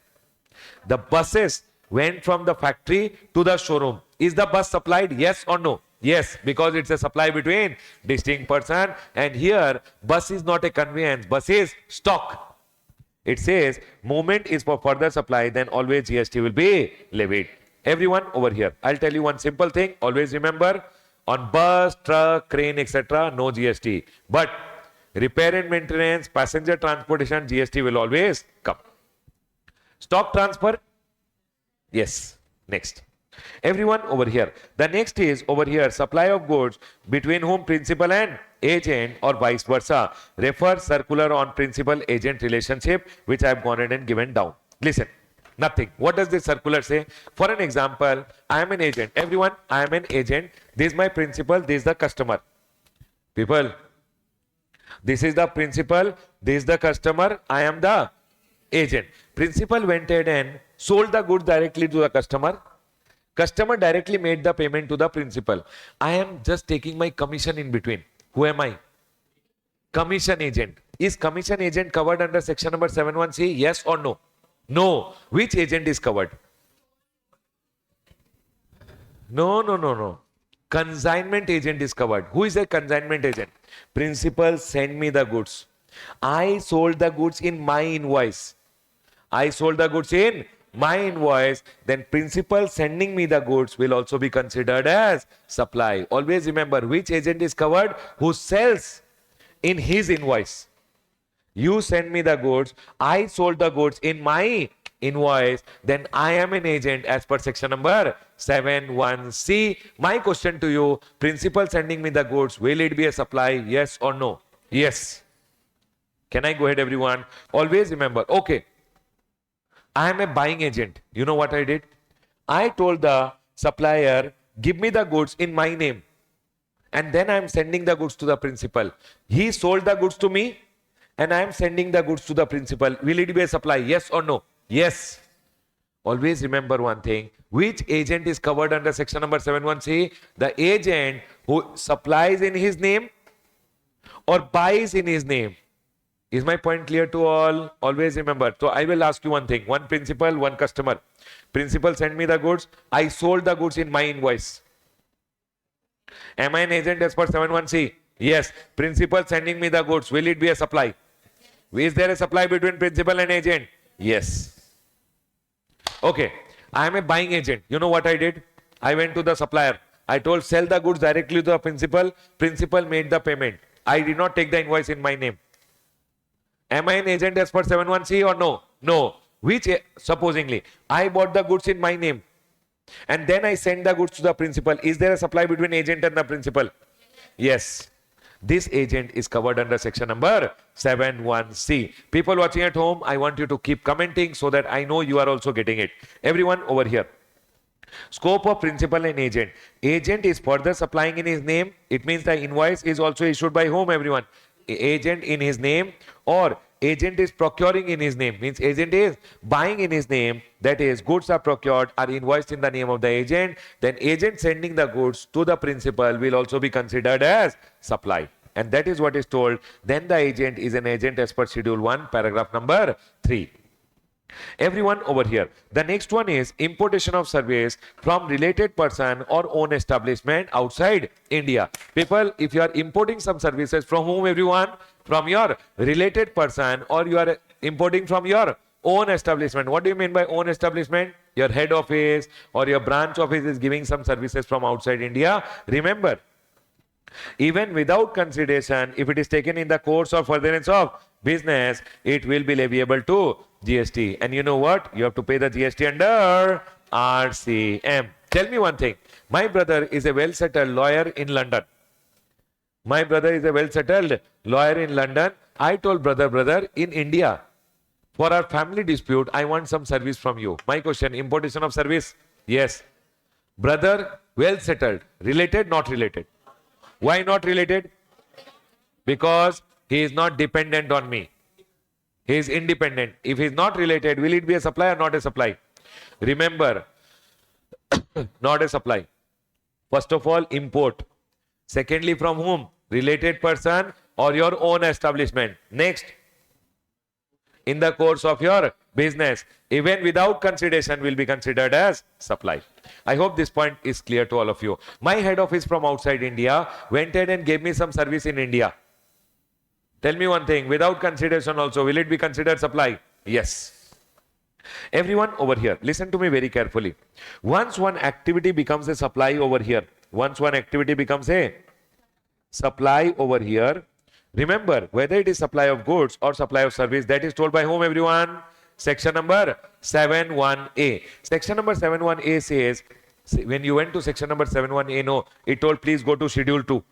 The buses went from the factory to the showroom. Is the bus supplied? Yes or no? Yes, because it's a supply between distinct person and here bus is not a conveyance, bus is stock. It says movement is for further supply, then always GST will be levied. Everyone over here, I'll tell you one simple thing. Always remember on bus, truck, crane, etc. no GST. But repair and maintenance, passenger transportation, GST will always come. Stock transfer? Yes. Next. Everyone over here. The next is over here, supply of goods between whom principal and agent or vice versa. Refer circular on principal agent relationship which I have gone ahead and given down. Listen, nothing. What does this circular say? For an example, I am an agent. Everyone, I am an agent. This is my principal, this is the customer. People, this is the principal, this is the customer, I am the agent. Principal went ahead and sold the goods directly to the customer. Customer directly made the payment to the principal. I am just taking my commission in between. Who am I? Commission agent. Is commission agent covered under section number 71C? Yes or no? No. Which agent is covered? No. Consignment agent is covered. Who is a consignment agent? Principal send me the goods. I sold the goods in my invoice. I sold the goods in my invoice, then principal sending me the goods will also be considered as supply. Always remember which agent is covered? Who sells in his invoice. You send me the goods, I sold the goods in my invoice, then I am an agent as per section number 71C. My question to you, principal sending me the goods, will it be a supply? Yes or no? Yes. Can I go ahead, everyone? Always remember, okay, I am a buying agent. You know what I did? I told the supplier, give me the goods in my name. And then I am sending the goods to the principal. He sold the goods to me and I am sending the goods to the principal. Will it be a supply? Yes or no? Yes. Always remember one thing. Which agent is covered under section number 71C? The agent who supplies in his name or buys in his name. Is my point clear to all? Always remember. So I will ask you one thing. One principal, one customer. Principal send me the goods. I sold the goods in my invoice. Am I an agent as per 71C? Yes. Principal sending me the goods. Will it be a supply? Is there a supply between principal and agent? Yes. Okay. I am a buying agent. You know what I did? I went to the supplier. I told sell the goods directly to the principal. Principal made the payment. I did not take the invoice in my name. Am I an agent as per 71C or no? No. Which, supposingly, I bought the goods in my name and then I send the goods to the principal. Is there a supply between agent and the principal? Yes. This agent is covered under section number 71C. People watching at home, I want you to keep commenting so that I know you are also getting it. Everyone over here. Scope of principal and agent. Agent is further supplying in his name. It means the invoice is also issued by whom, everyone? Agent in his name, or agent is procuring in his name, means agent is buying in his name, that is goods are procured, are invoiced in the name of the agent, then agent sending the goods to the principal will also be considered as supply, and that is what is told. Then the agent is an agent as per schedule 1 paragraph number 3. Everyone over here. The next one is importation of service from related person or own establishment outside India. People, if you are importing some services from whom, everyone? From your related person, or you are importing from your own establishment. What do you mean by own establishment? Your head office or your branch office is giving some services from outside India. Remember, even without consideration, if it is taken in the course or furtherance of business, it will be leviable to GST. And you know what? You have to pay the GST under RCM. Tell me one thing. My brother is a well-settled lawyer in London. My brother is a well-settled lawyer in London. I told brother, in India, for our family dispute, I want some service from you. My question, importation of service? Yes. Brother, well-settled. Related, not related? Why not related? Because he is not dependent on me. He is independent. If he is not related, will it be a supply or not a supply? Remember, not a supply. First of all, import. Secondly, from whom? Related person or your own establishment. Next, in the course of your business, even without consideration, will be considered as supply. I hope this point is clear to all of you. My head office from outside India went ahead and gave me some service in India. Tell me one thing, without consideration also, will it be considered supply? Yes. Everyone over here, listen to me very carefully. Once one activity becomes a supply over here, once one activity becomes a supply over here, remember, whether it is supply of goods or supply of service, that is told by whom, everyone? Section number 71A. Section number 71A says, when you went to section number 71A, no, it told please go to schedule 2.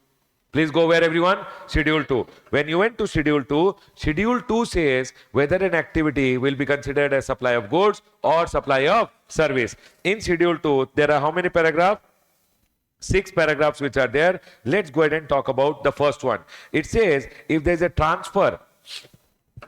Please go where, everyone? Schedule 2. When you went to schedule 2 says whether an activity will be considered as supply of goods or supply of service. In schedule 2, there are how many paragraphs? 6 paragraphs which are there. Let's go ahead and talk about the first one. It says if there is a transfer,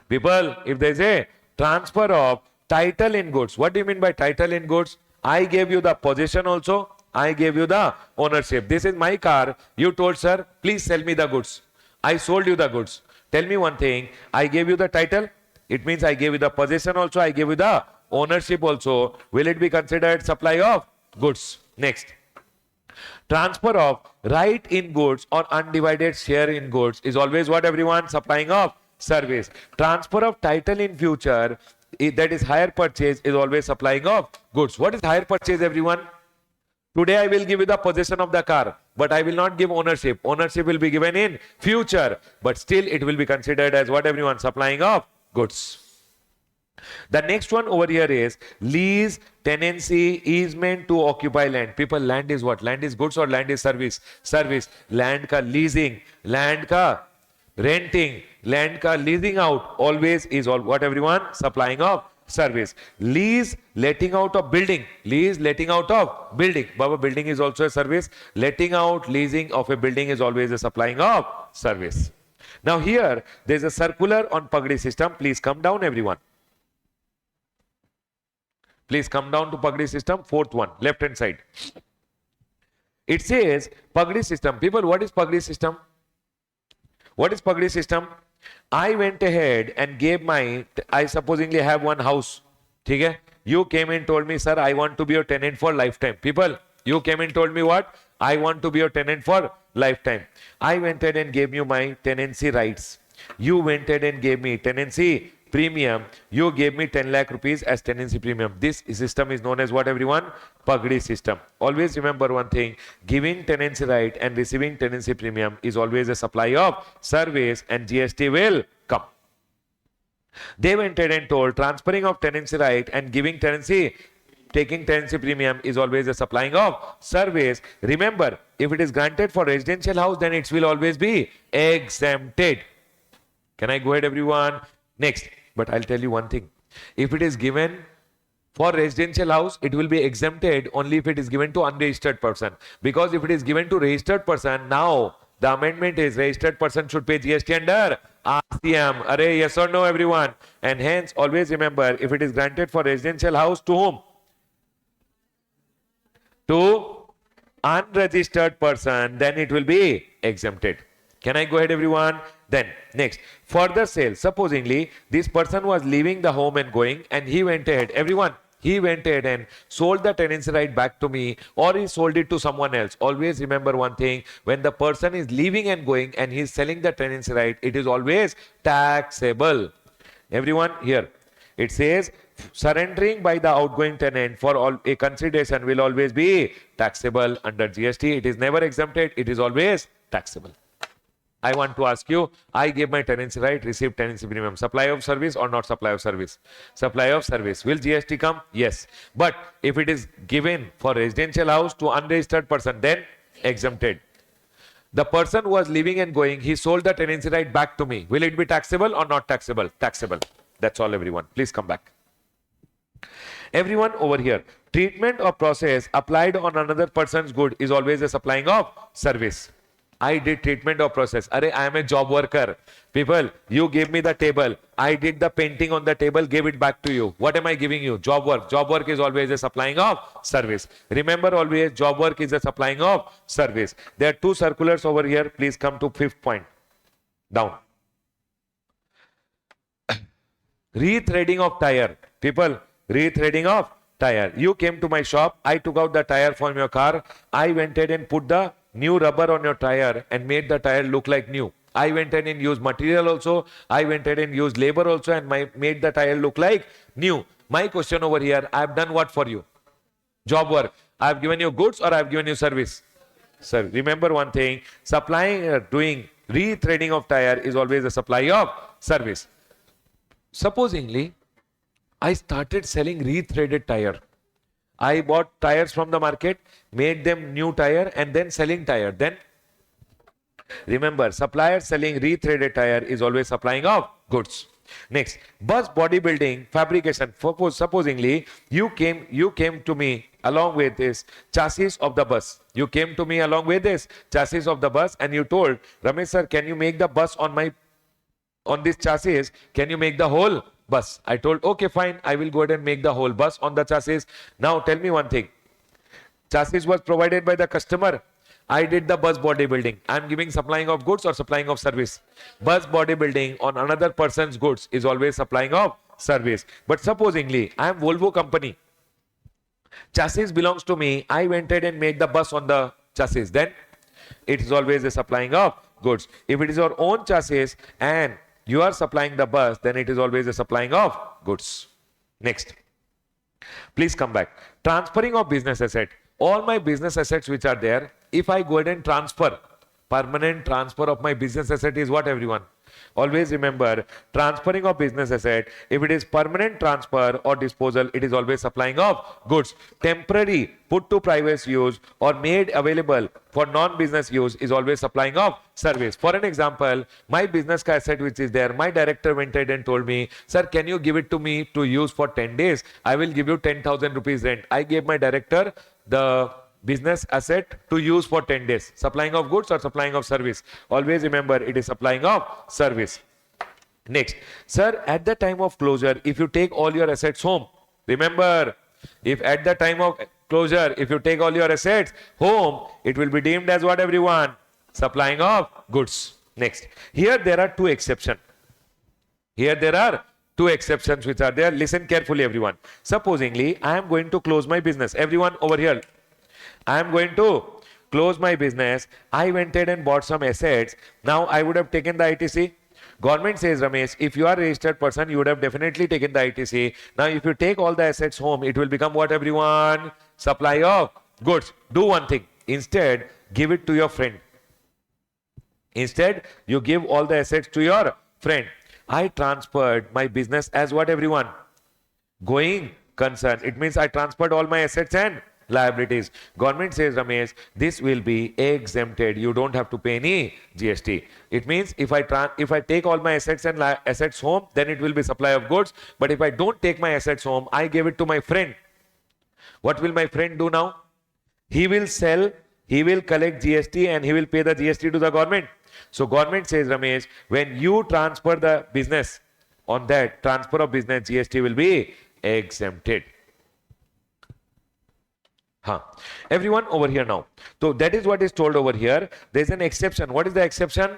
people, if there is a transfer of title in goods. What do you mean by title in goods? I gave you the possession also. I gave you the ownership. This is my car. You told, sir, please sell me the goods. I sold you the goods. Tell me one thing. I gave you the title. It means I gave you the possession also. I gave you the ownership also. Will it be considered supply of goods? Next. Transfer of right in goods or undivided share in goods is always what, everyone? Supplying of service. Transfer of title in future, that is hire purchase, is always supplying of goods. What is hire purchase, everyone? Today I will give you the possession of the car, but I will not give ownership. Ownership will be given in future, but still it will be considered as what, everyone? Supplying of goods. The next one over here is lease, tenancy, easement to occupy land. People, land is what? Land is goods or land is service? Service. Land ka leasing, land ka renting, land ka leasing out always is all what everyone? Supplying of service. Lease, letting out of building. Lease, letting out of building. Baba, building is also a service. Letting out, leasing of a building is always a supplying of service. Now here, there is a circular on Pagdi system. Please come down everyone. Please come down to Pagdi system, fourth one, left hand side. It says Pagdi system. People, what is Pagdi system? What is Pagdi system? I went ahead and gave my, I supposingly have one house. Okay? You came and told me, sir, I want to be your tenant for lifetime. People, you came and told me what? I want to be your tenant for lifetime. I went ahead and gave you my tenancy rights. You went ahead and gave me tenancy premium. You gave me 10 lakh rupees as tenancy premium. This system is known as what everyone? Pagdi system. Always remember one thing, giving tenancy right and receiving tenancy premium is always a supply of service and GST will come. They went ahead and told transferring of tenancy right and giving tenancy, taking tenancy premium is always a supplying of service. Remember, if it is granted for residential house, then it will always be exempted. Can I go ahead everyone? Next. But I'll tell you one thing. If it is given for residential house, it will be exempted only if it is given to unregistered person. Because if it is given to registered person, now the amendment is registered person should pay GST under RCM. Array, yes or no everyone? And hence always remember, if it is granted for residential house, to whom? To unregistered person, then it will be exempted. Can I go ahead everyone? Then next, further sale. Supposingly this person was leaving the home and going, and he went ahead, everyone, he went ahead and sold the tenancy right back to me, or he sold it to someone else. Always remember one thing, when the person is leaving and going and he is selling the tenancy right, it is always taxable. Everyone here, it says surrendering by the outgoing tenant for all a consideration will always be taxable under GST. It is never exempted, it is always taxable. I want to ask you, I gave my tenancy right, received tenancy premium. Supply of service or not supply of service? Supply of service. Will GST come? Yes. But if it is given for residential house to unregistered person, then exempted. The person was leaving and going, he sold the tenancy right back to me. Will it be taxable or not taxable? Taxable. That's all everyone. Please come back. Everyone over here, treatment or process applied on another person's good is always a supplying of service. I did treatment or process. Array, I am a job worker. People, you gave me the table. I did the painting on the table, gave it back to you. What am I giving you? Job work. Job work is always a supplying of service. Remember always, job work is a supplying of service. There are two circulars over here. Please come to fifth point. Down. Rethreading of tire. People, rethreading of tire. You came to my shop. I took out the tire from your car. I went ahead and put the new rubber on your tire and made the tire look like new. I went ahead and used material also. I went ahead and used labor also and made the tire look like new. My question over here, I have done what for you? Job work. I have given you goods or I have given you service? Sir, remember one thing, supplying, doing rethreading of tire is always a supply of service. Supposingly, I started selling rethreaded tire. I bought tires from the market, made them new tire and then selling tire. Then remember, supplier selling rethreaded tire is always supplying of goods. Next, bus bodybuilding fabrication. Supposingly, you came to me along with this chassis of the bus. You came to me along with this chassis of the bus and you told, Ramesh sir, can you make the bus on this chassis? Can you make the whole bus? I told, okay, fine. I will go ahead and make the whole bus on the chassis. Now tell me one thing. Chassis was provided by the customer. I did the bus bodybuilding. I am giving supplying of goods or supplying of service? Bus bodybuilding on another person's goods is always supplying of service. But supposingly, I am Volvo company. Chassis belongs to me. I went ahead and made the bus on the chassis. Then it is always a supplying of goods. If it is your own chassis and you are supplying the bus, then it is always a supplying of goods. Next. Please come back. Transferring of business asset. All my business assets which are there, if I go ahead and transfer, permanent transfer of my business asset is what everyone? Always remember, transferring of business asset, if it is permanent transfer or disposal, it is always supplying of goods. Temporary, put to private use or made available for non-business use is always supplying of service. For an example, my business asset which is there, my director went ahead and told me, sir, can you give it to me to use for 10 days? I will give you 10,000 rupees rent. I gave my director the business asset to use for 10 days. Supplying of goods or supplying of service? Always remember, it is supplying of service. Next, sir, at the time of closure, if you take all your assets home, remember, if at the time of closure, if you take all your assets home, it will be deemed as what, everyone? Supplying of goods. Next, here there are two exceptions. Here there are two exceptions which are there. Listen carefully, everyone. Supposingly, I am going to close my business. Everyone over here, I am going to close my business. I went ahead and bought some assets. Now I would have taken the ITC. Government says, Ramesh, if you are a registered person, you would have definitely taken the ITC. Now if you take all the assets home, it will become what, everyone? Supply of goods. Do one thing. Instead, give it to your friend. Instead, you give all the assets to your friend. I transferred my business as what, everyone? Going concern. It means I transferred all my assets and liabilities. Government says, Ramesh, this will be exempted. You don't have to pay any GST. It means if I take all my assets and assets home, then it will be supply of goods. But if I don't take my assets home, I gave it to my friend. What will my friend do now? He will sell, he will collect GST and he will pay the GST to the government. So government says, Ramesh, when you transfer the business, on that transfer of business, GST will be exempted. Everyone over here now. So that is what is told over here. There is an exception. What is the exception?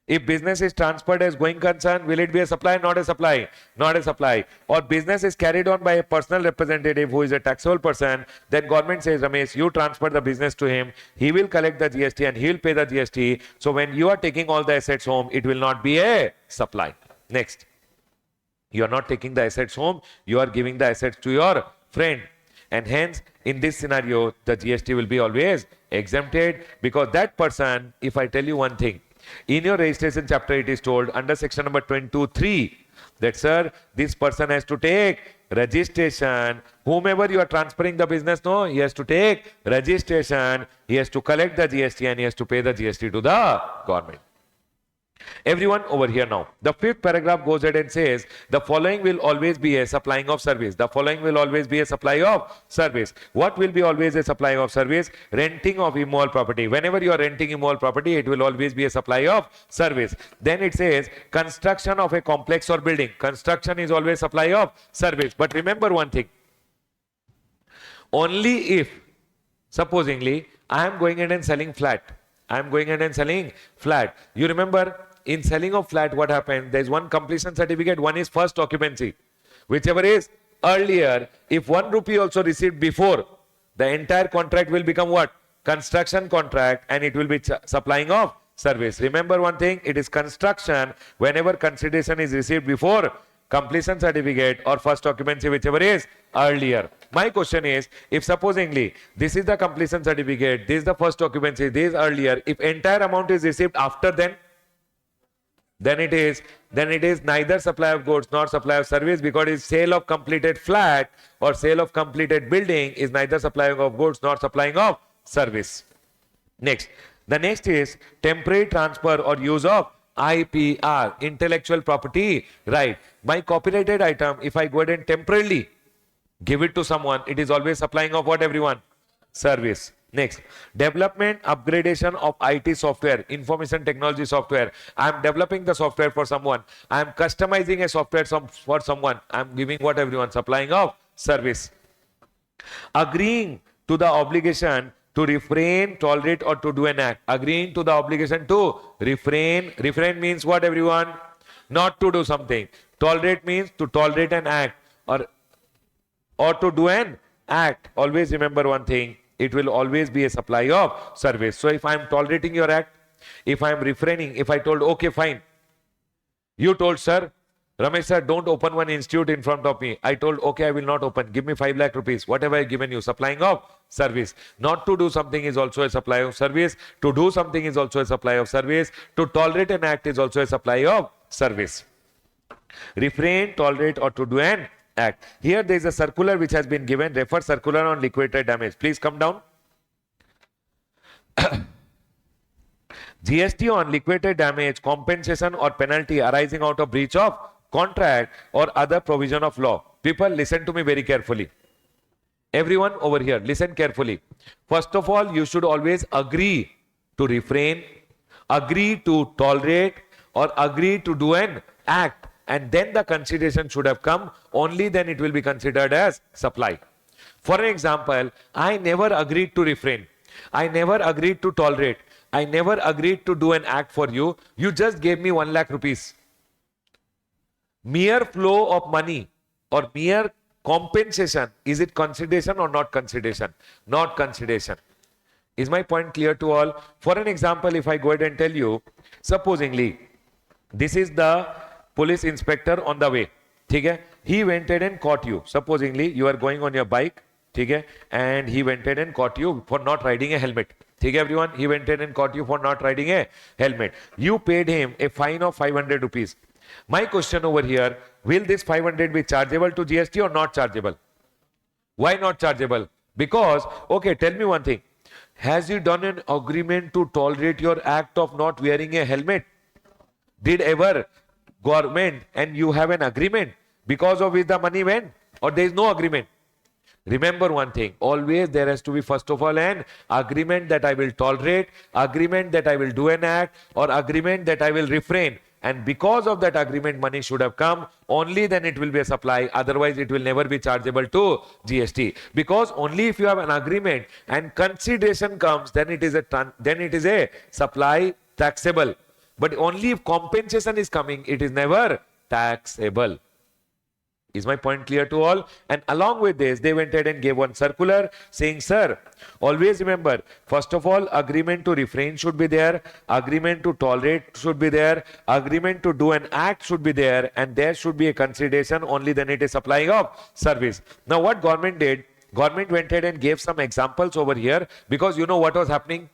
If business is transferred as going concern, will it be a supply? Not a supply. Not a supply. Or business is carried on by a personal representative who is a taxable person, then government says, Ramesh, you transfer the business to him. He will collect the GST and he will pay the GST. So when you are taking all the assets home, it will not be a supply. Next. You are not taking the assets home. You are giving the assets to your friend. And hence, in this scenario, the GST will be always exempted, because that person, if I tell you one thing, in your registration chapter, it is told under section number 22(3) that, sir, this person has to take registration. Whomever you are transferring the business, no, he has to take registration, he has to collect the GST and he has to pay the GST to the government. Everyone over here now. The fifth paragraph goes ahead and says, the following will always be a supplying of service. The following will always be a supply of service. What will be always a supply of service? Renting of immovable property. Whenever you are renting immovable property, it will always be a supply of service. Then it says, construction of a complex or building. Construction is always supply of service. But remember one thing. Only if, supposingly, I am going in and selling flat. I am going in and selling flat. You remember, in selling of flat, what happened? There is one completion certificate, one is first occupancy. Whichever is earlier, if 1 rupee also received before, the entire contract will become what? Construction contract, and it will be supplying of service. Remember one thing, it is construction whenever consideration is received before completion certificate or first occupancy, whichever is earlier. My question is, if supposingly this is the completion certificate, this is the first occupancy, this is earlier, if entire amount is received after then it is neither supply of goods nor supply of service, because it's sale of completed flat or sale of completed building is neither supplying of goods nor supplying of service. Next, the next is temporary transfer or use of IPR, intellectual property right. My copyrighted item, if I go ahead and temporarily give it to someone, it is always supplying of what, everyone? Service. Next, development, upgradation of IT software, information technology software. I am developing the software for someone. I am customizing a software for someone. I am giving what, everyone? Supplying of service. Agreeing to the obligation to refrain, tolerate, or to do an act. Agreeing to the obligation to refrain. Refrain means what, everyone? Not to do something. Tolerate means to tolerate an act or to do an act. Always remember one thing. It will always be a supply of service. So if I am tolerating your act, if I am refraining, if I told, okay, fine. You told, sir, Ramesh sir, don't open one institute in front of me. I told, okay, I will not open. Give me 5 lakh rupees. What have I given you? Supplying of service. Not to do something is also a supply of service. To do something is also a supply of service. To tolerate an act is also a supply of service. Refrain, tolerate, or to do an act. Here there is a circular which has been given. Refer circular on liquidated damage. Please come down. GST on liquidated damage, compensation or penalty arising out of breach of contract or other provision of law. People, listen to me very carefully. Everyone over here, listen carefully. First of all, you should always agree to refrain, agree to tolerate, or agree to do an act, and then the consideration should have come. Only then it will be considered as supply. For an example, I never agreed to refrain. I never agreed to tolerate. I never agreed to do an act for you. You just gave me 1 lakh rupees. Mere flow of money or mere compensation, is it consideration or not consideration? Not consideration. Is my point clear to all? For an example, if I go ahead and tell you, supposingly, this is the police inspector on the way. Okay? He went ahead and caught you. Supposingly, you are going on your bike, okay? And he went ahead and caught you for not riding a helmet. Okay, everyone? He went ahead and caught you for not riding a helmet. You paid him a fine of 500 rupees. My question over here, will this 500 be chargeable to GST or not chargeable? Why not chargeable? Because, okay, tell me one thing. Has he done an agreement to tolerate your act of not wearing a helmet? Did ever government and you have an agreement because of which the money went? Or there is no agreement? Remember one thing, always there has to be first of all an agreement that I will tolerate, agreement that I will do an act, or agreement that I will refrain. And because of that agreement, money should have come. Only then it will be a supply. Otherwise, it will never be chargeable to GST. Because only if you have an agreement and consideration comes, then it is a supply taxable. But only if compensation is coming, it is never taxable. Is my point clear to all? And along with this, they went ahead and gave one circular saying, sir, always remember, first of all, agreement to refrain should be there, agreement to tolerate should be there, agreement to do an act should be there, and there should be a consideration. Only then it is supplying of service. Now what government did, government went ahead and gave some examples over here, because you know what was happening?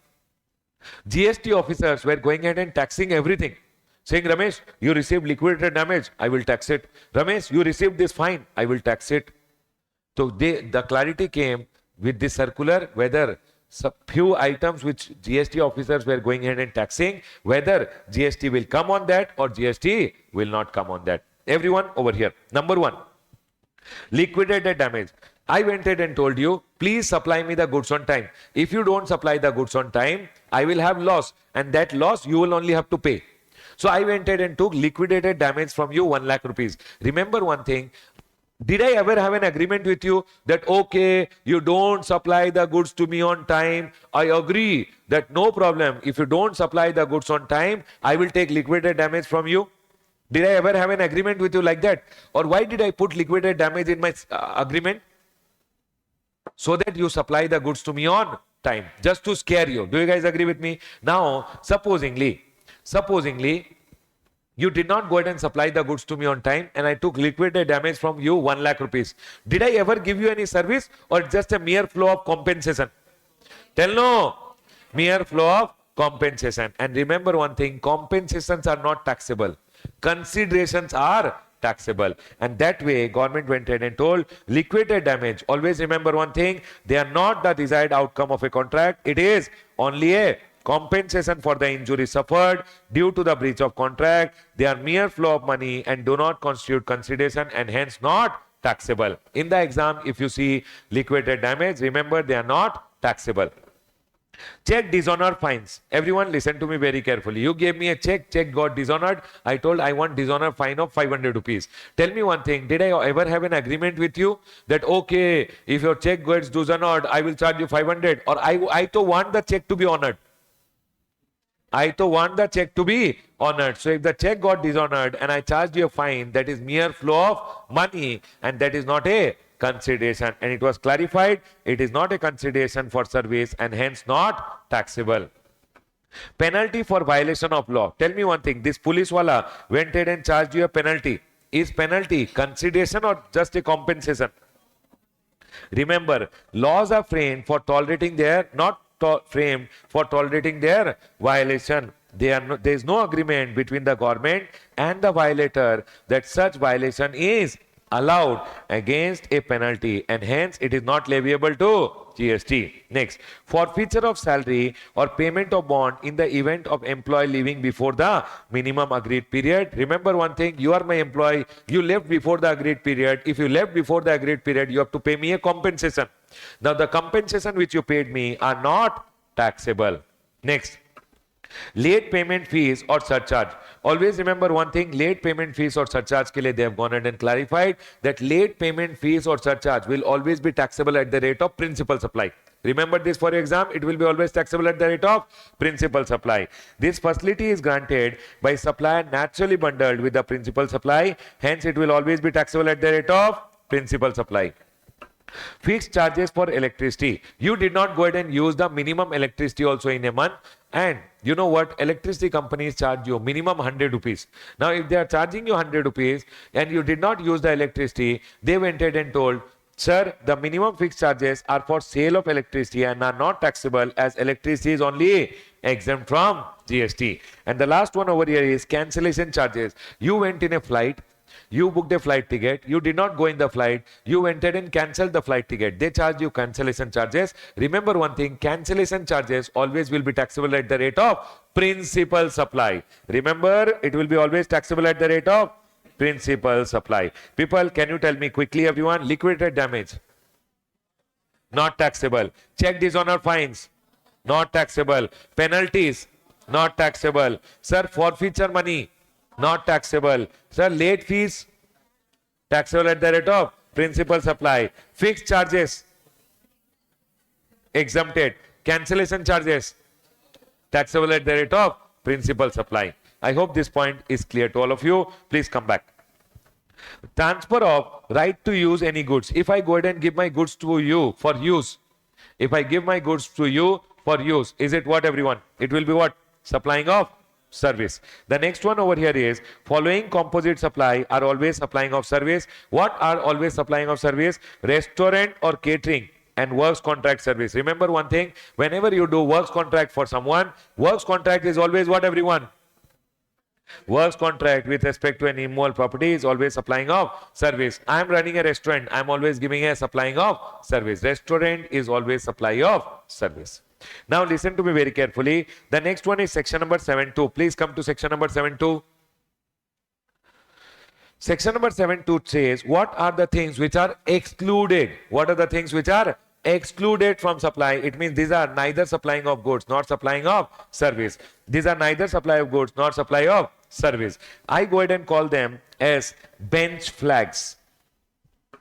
GST officers were going ahead and taxing everything. Saying, Ramesh, you received liquidated damage, I will tax it. Ramesh, you received this fine, I will tax it. So the clarity came with this circular, whether few items which GST officers were going ahead and taxing, whether GST will come on that or GST will not come on that. Everyone over here. Number one, liquidated damage. I went ahead and told you, please supply me the goods on time. If you don't supply the goods on time, I will have loss, and that loss you will only have to pay. So I went ahead and took liquidated damage from you 1 lakh rupees. Remember one thing, did I ever have an agreement with you that, okay, you don't supply the goods to me on time? I agree that no problem. If you don't supply the goods on time, I will take liquidated damage from you. Did I ever have an agreement with you like that? Or why did I put liquidated damage in my agreement? So that you supply the goods to me on time, just to scare you. Do you guys agree with me? Now, supposingly, you did not go ahead and supply the goods to me on time, and I took liquidated damage from you 1 lakh rupees. Did I ever give you any service, or just a mere flow of compensation? Tell no. Mere flow of compensation. And remember one thing, compensations are not taxable. Considerations are taxable. And that way, government went ahead and told, liquidated damage, always remember one thing, they are not the desired outcome of a contract. It is only a compensation for the injury suffered due to the breach of contract. They are mere flow of money and do not constitute consideration, and hence not taxable. In the exam, if you see liquidated damage, remember they are not taxable. Check dishonored fines. Everyone listen to me very carefully. You gave me a check got dishonored. I told I want dishonored fine of 500 rupees. Tell me one thing, did I ever have an agreement with you that, okay, if your check gets dishonored, I will charge you 500, or I to want the check to be honored. I to want the check to be honored. So if the check got dishonored and I charged you a fine, that is mere flow of money, and that is not a consideration. And it was clarified, it is not a consideration for service and hence not taxable. Penalty for violation of law. Tell me one thing, this police wala went ahead and charged you a penalty. Is penalty consideration or just a compensation? Remember, laws are framed for tolerating their, not framed for tolerating their violation. There is no agreement between the government and the violator that such violation is allowed against a penalty, and hence it is not leviable to GST. Next, forfeiture of salary or payment of bond in the event of employee leaving before the minimum agreed period. Remember one thing, you are my employee, you left before the agreed period. If you left before the agreed period, you have to pay me a compensation. Now the compensation which you paid me are not taxable. Next, late payment fees or surcharge. Always remember one thing, late payment fees or surcharge ke liye they have gone ahead and clarified that late payment fees or surcharge will always be taxable at the rate of principal supply. Remember this for your exam, it will be always taxable at the rate of principal supply. This facility is granted by supplier naturally bundled with the principal supply, hence it will always be taxable at the rate of principal supply. Fixed charges for electricity. You did not go ahead and use the minimum electricity also in a month. And you know what? Electricity companies charge you minimum 100 rupees. Now, if they are charging you 100 rupees and you did not use the electricity, they went ahead and told, sir, the minimum fixed charges are for sale of electricity and are not taxable as electricity is only exempt from GST. And the last one over here is cancellation charges. You went in a flight. You booked a flight ticket, you did not go in the flight, you went ahead and cancelled the flight ticket. They charge you cancellation charges. Remember one thing, cancellation charges always will be taxable at the rate of principal supply. Remember, it will be always taxable at the rate of principal supply. People, can you tell me quickly everyone, liquidated damage? Not taxable. Check dishonor fines? Not taxable. Penalties? Not taxable. Sir, forfeiture money? Not taxable. Sir, late fees? Taxable at the rate of principal supply. Fixed charges? Exempted. Cancellation charges? Taxable at the rate of principal supply. I hope this point is clear to all of you. Please come back. Transfer of right to use any goods. If I go ahead and give my goods to you for use, if I give my goods to you for use, is it what everyone? It will be what? Supplying of service. The next one over here is following composite supply are always supplying of service. What are always supplying of service? Restaurant or catering and works contract service. Remember one thing, whenever you do works contract for someone, works contract is always what everyone? Works contract with respect to an immovable property is always supplying of service. I am running a restaurant, I am always giving a supplying of service. Restaurant is always supply of service. Now listen to me very carefully. The next one is section number 7.2. Please come to section number 7.2. Section number 7.2 says, what are the things which are excluded? What are the things which are excluded from supply? It means these are neither supplying of goods nor supplying of service. These are neither supply of goods nor supply of service. I go ahead and call them as bench flags.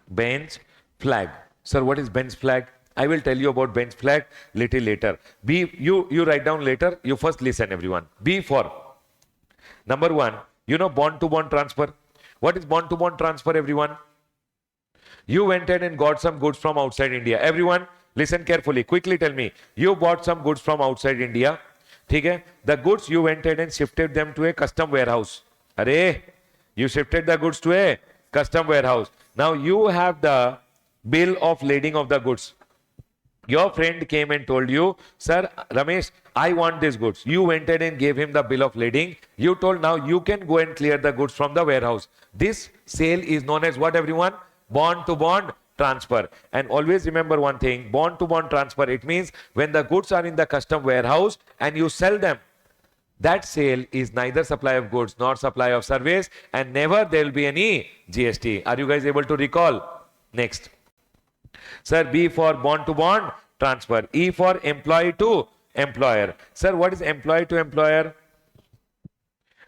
Bench flag. Sir, what is bench flag? I will tell you about bench flag little later. B, you write down later. You first listen, everyone. B for number one, you know bond to bond transfer. What is bond to bond transfer, everyone? You went ahead and got some goods from outside India. Everyone, listen carefully. Quickly tell me. You bought some goods from outside India. Okay? The goods you went ahead and shifted them to a custom warehouse. Arey, you shifted the goods to a custom warehouse. Now you have the bill of lading of the goods. Your friend came and told you, sir, Ramesh, I want these goods. You went ahead and gave him the bill of lading. You told now you can go and clear the goods from the warehouse. This sale is known as what, everyone? Bond to bond transfer. And always remember one thing, bond to bond transfer, it means when the goods are in the custom warehouse and you sell them, that sale is neither supply of goods nor supply of service, and never there will be any GST. Are you guys able to recall? Next. Sir, B for bond to bond transfer. E for employee to employer. Sir, what is employee to employer?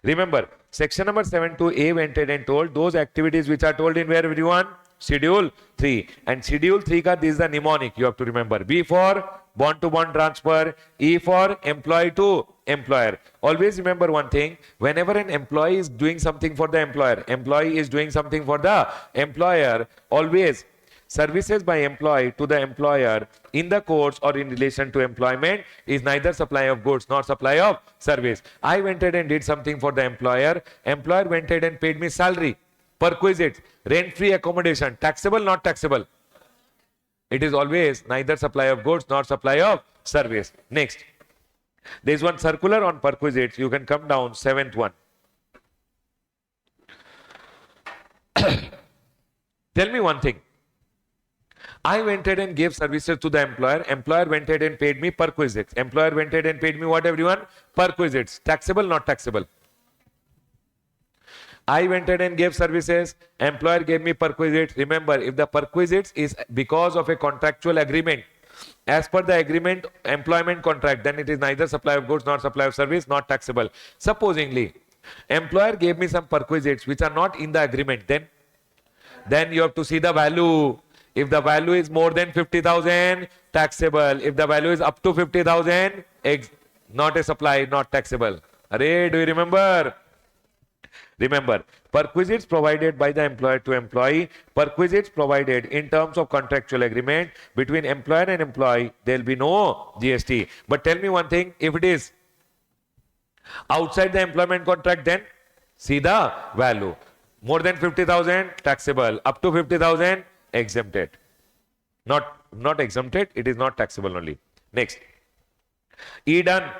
Remember, section number 7.2A went ahead and told those activities which are told in where, everyone? Schedule 3. And schedule 3 ka this is the mnemonic you have to remember. B for bond to bond transfer. E for employee to employer. Always remember one thing, whenever an employee is doing something for the employee is doing something for the employer, always services by employee to the employer in the course or in relation to employment is neither supply of goods nor supply of service. I went ahead and did something for the employer. Employer went ahead and paid me salary Perquisites, rent-free accommodation, taxable, not taxable. It is always neither supply of goods nor supply of service. Next, there is one circular on perquisites. You can come down, 7th one. Tell me one thing. I went ahead and gave services to the employer. Employer went ahead and paid me perquisites. Employer went ahead and paid me what, everyone? Perquisites. Taxable, not taxable. I went ahead and gave services. Employer gave me perquisites. Remember, if the perquisites is because of a contractual agreement, as per the agreement, employment contract, then it is neither supply of goods nor supply of service, not taxable. Supposingly, employer gave me some perquisites which are not in the agreement, then you have to see the value. If the value is more than 50,000, taxable. If the value is up to 50,000, not a supply, not taxable. Array, do you remember? Remember, perquisites provided by the employer to employee, perquisites provided in terms of contractual agreement between employer and employee, there will be no GST. But tell me one thing, if it is outside the employment contract, then see the value. More than 50,000, taxable. Up to 50,000, exempted. Not exempted, it is not taxable only. Next. E done.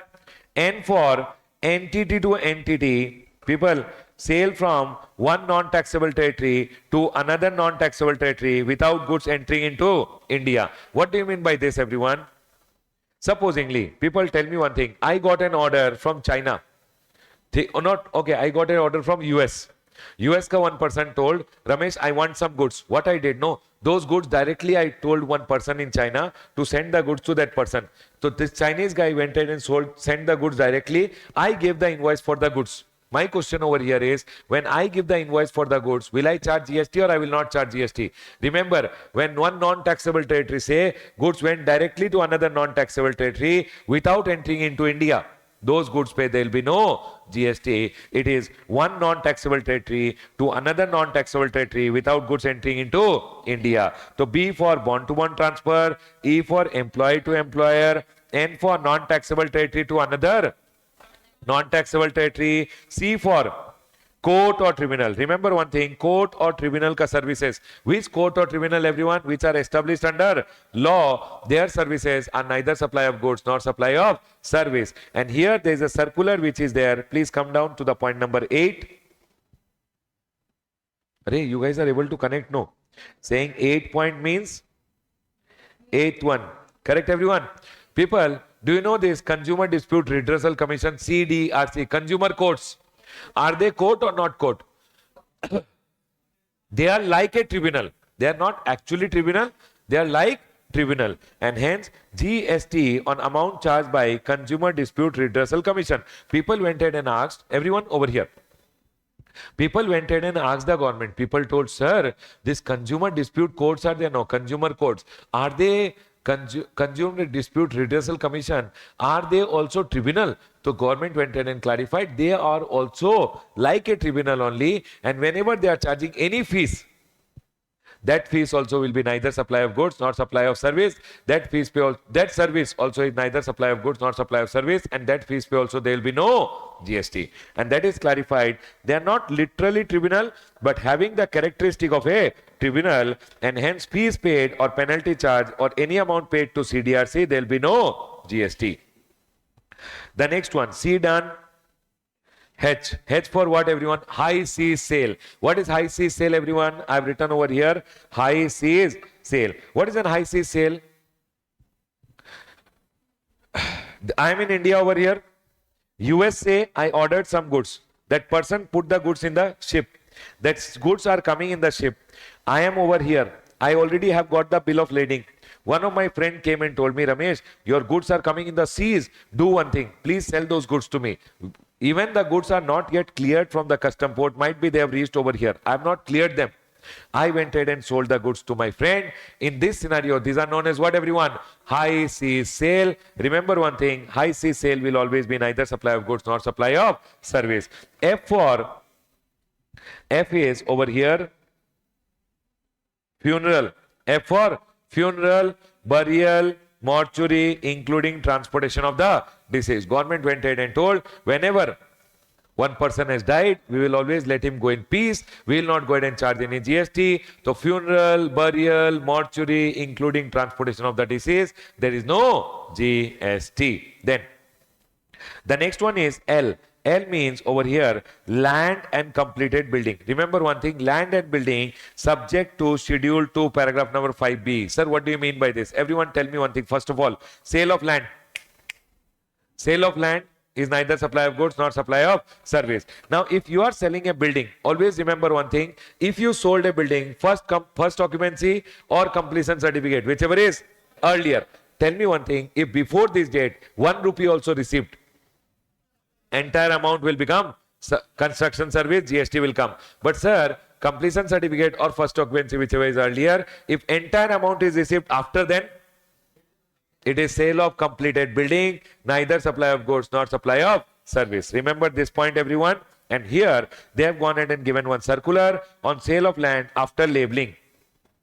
N for entity to entity. People, sale from one non-taxable territory to another non-taxable territory without goods entering into India. What do you mean by this, everyone? Supposingly, people, tell me one thing. I got an order from China. I got an order from US. US ka one person told, Ramesh, I want some goods. What I did, no, those goods directly I told one person in China to send the goods to that person. So this Chinese guy went ahead and sent the goods directly. I gave the invoice for the goods. My question over here is, when I give the invoice for the goods, will I charge GST or I will not charge GST? Remember, when one non-taxable territory, say, goods went directly to another non-taxable territory without entering into India, those goods pay, there will be no GST. It is one non-taxable territory to another non-taxable territory without goods entering into India. So B for bond-to-bond transfer, E for employee to employer, N for non-taxable territory to another non-taxable territory, C for court or tribunal. Remember one thing, court or tribunal ka services. Which court or tribunal, everyone, which are established under law, their services are neither supply of goods nor supply of service. And here there is a circular which is there. Please come down to the point number 8. Array, you guys are able to connect, no? Saying 8 point means 8th one. Correct, everyone? People, do you know this Consumer Dispute Redressal Commission, CDRC, consumer courts? Are they court or not court? They are like a tribunal. They are not actually tribunal. They are like tribunal. And hence, GST on amount charged by Consumer Dispute Redressal Commission. People went ahead and asked, everyone over here. People went ahead and asked the government. People told, sir, this consumer dispute courts are there? No, consumer courts. Are they Consumer Dispute Redressal Commission? Are they also tribunal? So government went ahead and clarified they are also like a tribunal only, and whenever they are charging any fees, that fees also will be neither supply of goods nor supply of service. That service also is neither supply of goods nor supply of service, and that fees pay also there will be no GST. And that is clarified. They are not literally tribunal, but having the characteristic of a tribunal, and hence fees paid or penalty charge or any amount paid to CDRC, there will be no GST. The next one, C done. H. H for what, everyone? High seas sale. What is high seas sale, everyone? I have written over here. High seas sale. What is an high seas sale? I am in India over here. USA, I ordered some goods. That person put the goods in the ship. That goods are coming in the ship. I am over here. I already have got the bill of lading. One of my friend came and told me, Ramesh, your goods are coming in the seas. Do one thing. Please sell those goods to me. Even the goods are not yet cleared from the custom port. Might be they have reached over here. I have not cleared them. I went ahead and sold the goods to my friend. In this scenario, these are known as what, everyone? High seas sale. Remember one thing, high seas sale will always be neither supply of goods nor supply of service. F is over here, funeral. F for funeral, burial, mortuary, including transportation of the deceased. Government went ahead and told, whenever One person has died, we will always let him go in peace. We will not go ahead and charge any GST. So funeral, burial, mortuary, including transportation of the deceased, there is no GST. Then the next one is L. L means over here land and completed building. Remember one thing, land and building subject to schedule 2 paragraph number 5b. Sir, what do you mean by this? Everyone tell me one thing. First of all, sale of land. Sale of land is neither supply of goods nor supply of service. Now, if you are selling a building, always remember one thing. If you sold a building, first occupancy or completion certificate, whichever is earlier. Tell me one thing. If before this date, 1 rupee also received, entire amount will become construction service, GST will come. But sir, completion certificate or first occupancy, whichever is earlier, if entire amount is received after then, it is sale of completed building, neither supply of goods nor supply of service. Remember this point, everyone. And here they have gone ahead and given one circular on sale of land after labeling.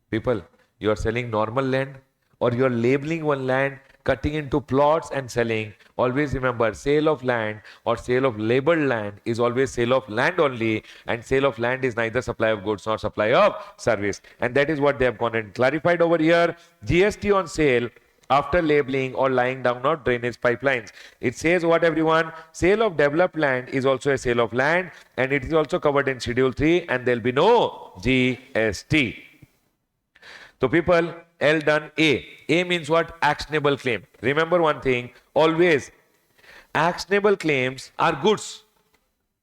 People, you are selling normal land or you are labeling one land, cutting into plots and selling. Always remember, sale of land or sale of labeled land is always sale of land only, and sale of land is neither supply of goods nor supply of service. And that is what they have gone and clarified over here. GST on sale after labeling or lying down of drainage pipelines. It says what, everyone? Sale of developed land is also a sale of land, and it is also covered in Schedule 3, and there will be no GST. So people, L done. A. A means what? Actionable claim. Remember one thing, always actionable claims are goods,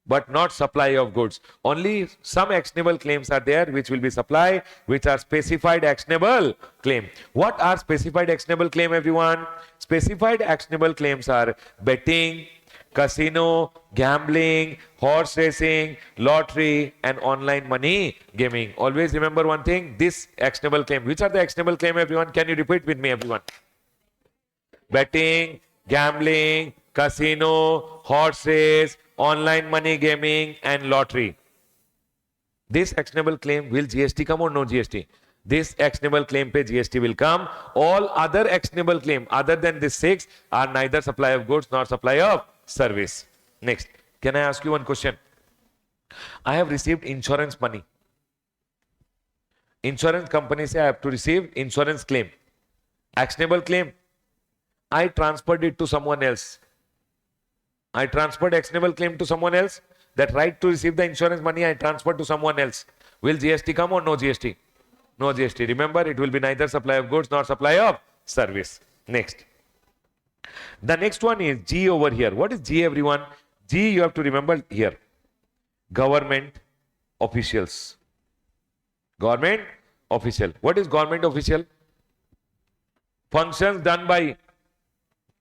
but not supply of goods. Only some actionable claims are there which will be supply, which are specified actionable claim. What are specified actionable claim, everyone? Specified actionable claims are betting, casino, gambling, horse racing, lottery, and online money gaming. Always remember one thing, this actionable claim. Which are the actionable claim, everyone? Can you repeat with me, everyone? Betting, gambling, casino, horse race, online money gaming, and lottery. This actionable claim, will GST come or no GST? This actionable claim pe GST will come. All other actionable claim other than this 6 are neither supply of goods nor supply of service. Next, can I ask you one question? I have received insurance money. Insurance company say I have to receive insurance claim. Actionable claim. I transferred it to someone else. I transferred actionable claim to someone else. That right to receive the insurance money I transferred to someone else. Will GST come or no GST? No GST. Remember, it will be neither supply of goods nor supply of service. Next. The next one is G over here. What is G, everyone? G, you have to remember here. Government officials. Government official. What is government official? Functions done by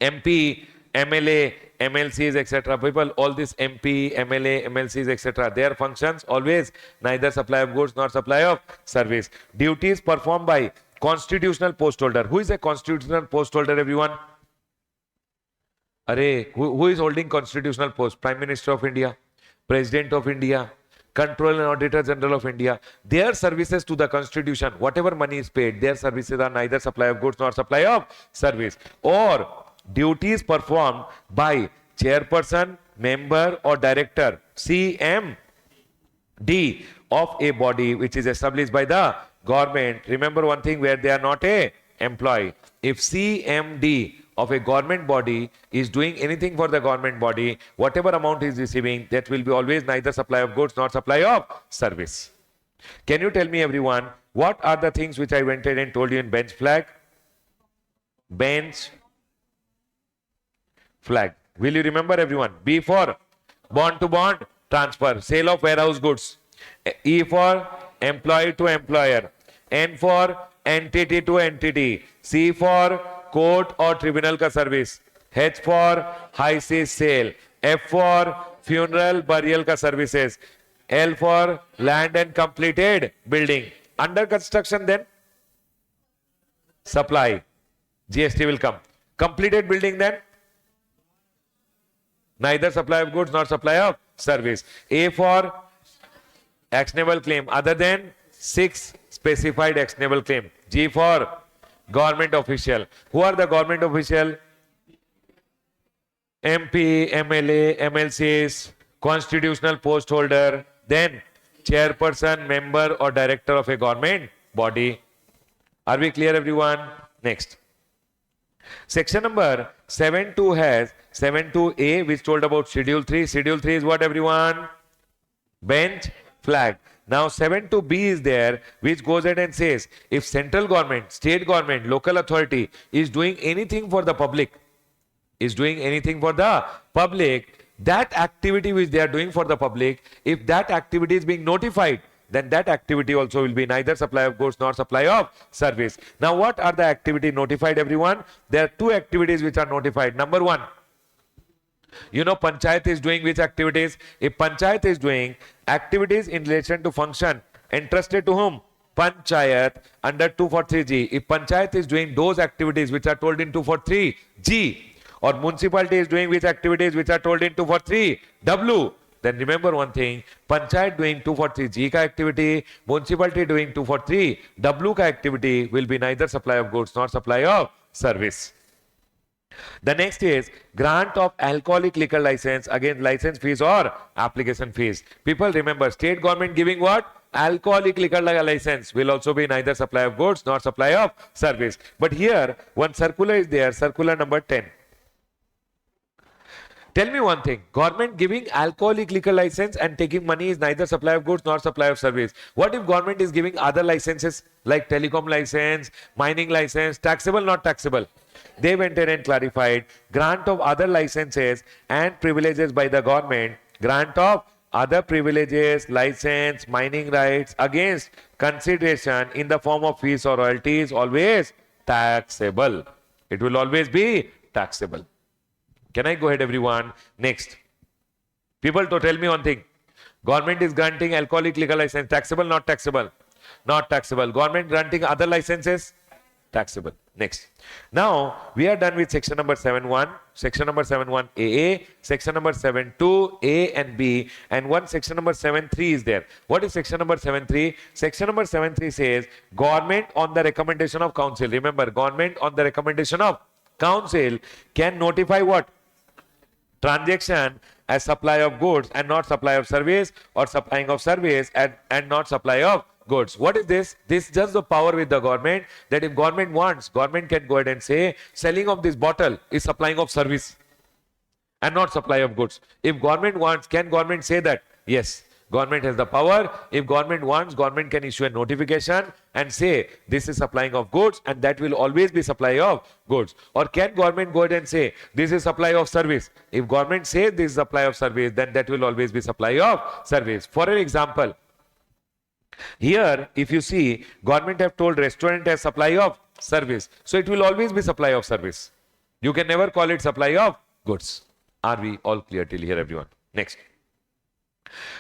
MP, MLA, MLCs, etc. People, all this MP, MLA, MLCs, etc. Their functions always neither supply of goods nor supply of service. Duties performed by constitutional post holder. Who is a constitutional post holder, everyone? Who is holding constitutional post? Prime Minister of India, President of India, Controller and Auditor General of India. Their services to the Constitution, whatever money is paid, their services are neither supply of goods nor supply of service. Or duties performed by chairperson, member or director, CMD of a body which is established by the government. Remember one thing, where they are not a employee. If CMD of a government body is doing anything for the government body, whatever amount is receiving, that will be always neither supply of goods nor supply of service. Can you tell me, everyone, what are the things which I went ahead and told you in bench flag? Bench flag. Will you remember, everyone? B for bond to bond transfer, sale of warehouse goods. E for employee to employer. N for entity to entity. C for court or tribunal ka service. H for high seas sale. F for funeral burial ka services. L for land and completed building. Under construction, then supply. GST will come. Completed building, then neither supply of goods nor supply of service. A for actionable claim other than 6 specified actionable claim. G for government official. Who are the government official? MP, MLA, MLCs, constitutional post holder, then chairperson, member or director of a government body. Are we clear, everyone? Next. Section number 7.2 has 7.2a, which told about Schedule 3. Schedule 3 is what, everyone? Bench, flag. Now 7.2b is there, which goes ahead and says, if central government, state government, local authority is doing anything for the public, that activity which they are doing for the public, if that activity is being notified, then that activity also will be neither supply of goods nor supply of service. Now what are the activity notified, everyone? There are two activities which are notified. Number one, you know Panchayat is doing which activities? If Panchayat is doing activities in relation to function entrusted to whom? Panchayat under 243G. If Panchayat is doing those activities which are told in 243G, or municipality is doing which activities which are told in 243W, then remember one thing, Panchayat doing 243G ka activity, municipality doing 243W ka activity will be neither supply of goods nor supply of service. The next is grant of alcoholic liquor license, again license fees or application fees. People remember, state government giving what? Alcoholic liquor license will also be neither supply of goods nor supply of service. But here one circular is there, circular number 10. Tell me one thing, government giving alcoholic liquor license and taking money is neither supply of goods nor supply of service. What if government is giving other licenses like telecom license, mining license, taxable, not taxable? They went in and clarified, grant of other licenses and privileges by the government, grant of other privileges, license, mining rights against consideration in the form of fees or royalties always taxable. It will always be taxable. Can I go ahead, everyone? Next. People to tell me one thing. Government is granting alcoholic liquor license. Taxable, not taxable? Not taxable. Government granting other licenses? Taxable. Next. Now, we are done with section number 7.1, section number 7.1AA, section number 7.2A and B, and one section number 7.3 is there. What is section number 7.3? Section number 7.3 says, government on the recommendation of council. Remember, government on the recommendation of council can notify what? Transaction as supply of goods and not supply of service, or supplying of service and not supply of goods. What is this? This is just the power with the government, that if government wants, government can go ahead and say selling of this bottle is supplying of service and not supply of goods. If government wants, can government say that? Yes. Government has the power. If government wants, government can issue a notification and say this is supplying of goods and that will always be supply of goods. Or can government go ahead and say this is supply of service? If government says this is supply of service, then that will always be supply of service. For an example, here if you see, government have told restaurant has supply of service. So it will always be supply of service. You can never call it supply of goods. Are we all clear till here, everyone? Next.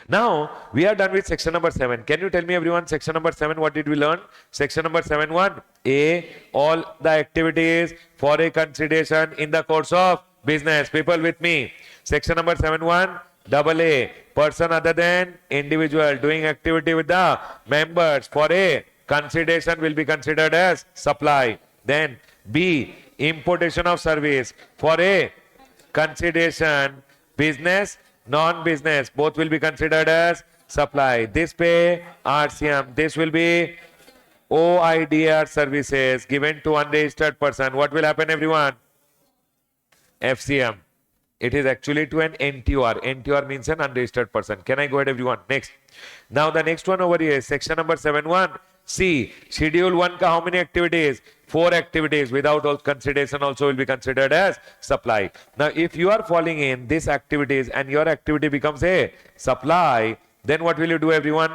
Now, we are done with section number 7. Can you tell me, everyone, section number 7, what did we learn? Section number 7.1, A, all the activities for a consideration in the course of business. People with me. Section number 7.1, double A, person other than individual doing activity with the members for a consideration will be considered as supply. Then B, importation of service for a consideration, business, non-business, both will be considered as supply. This pay RCM, this will be OIDR services given to unregistered person. What will happen, everyone? FCM. It is actually to an NTR. NTR means an unregistered person. Can I go ahead, everyone? Next. Now the next one over here is section number 7.1. C. Schedule 1 ka how many activities? 4 activities. Without all consideration also will be considered as supply. Now if you are falling in these activities and your activity becomes a supply, then what will you do, everyone?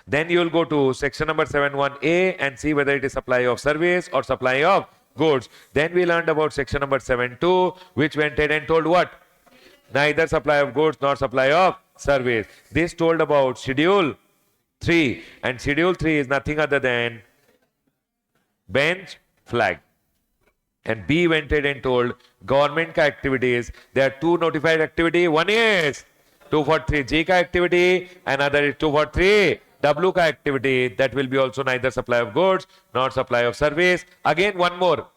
Then you will go to section number 7.1A and see whether it is supply of service or supply of goods. Then we learned about section number 7.2, which went ahead and told what? Neither supply of goods nor supply of service. This told about schedule 3, and schedule 3 is nothing other than bench, flag. And B went ahead and told government ka activities. There are 2 notified activity. One is 243G ka activity, another is 243W ka activity. That will be also neither supply of goods nor supply of service. Again, one more.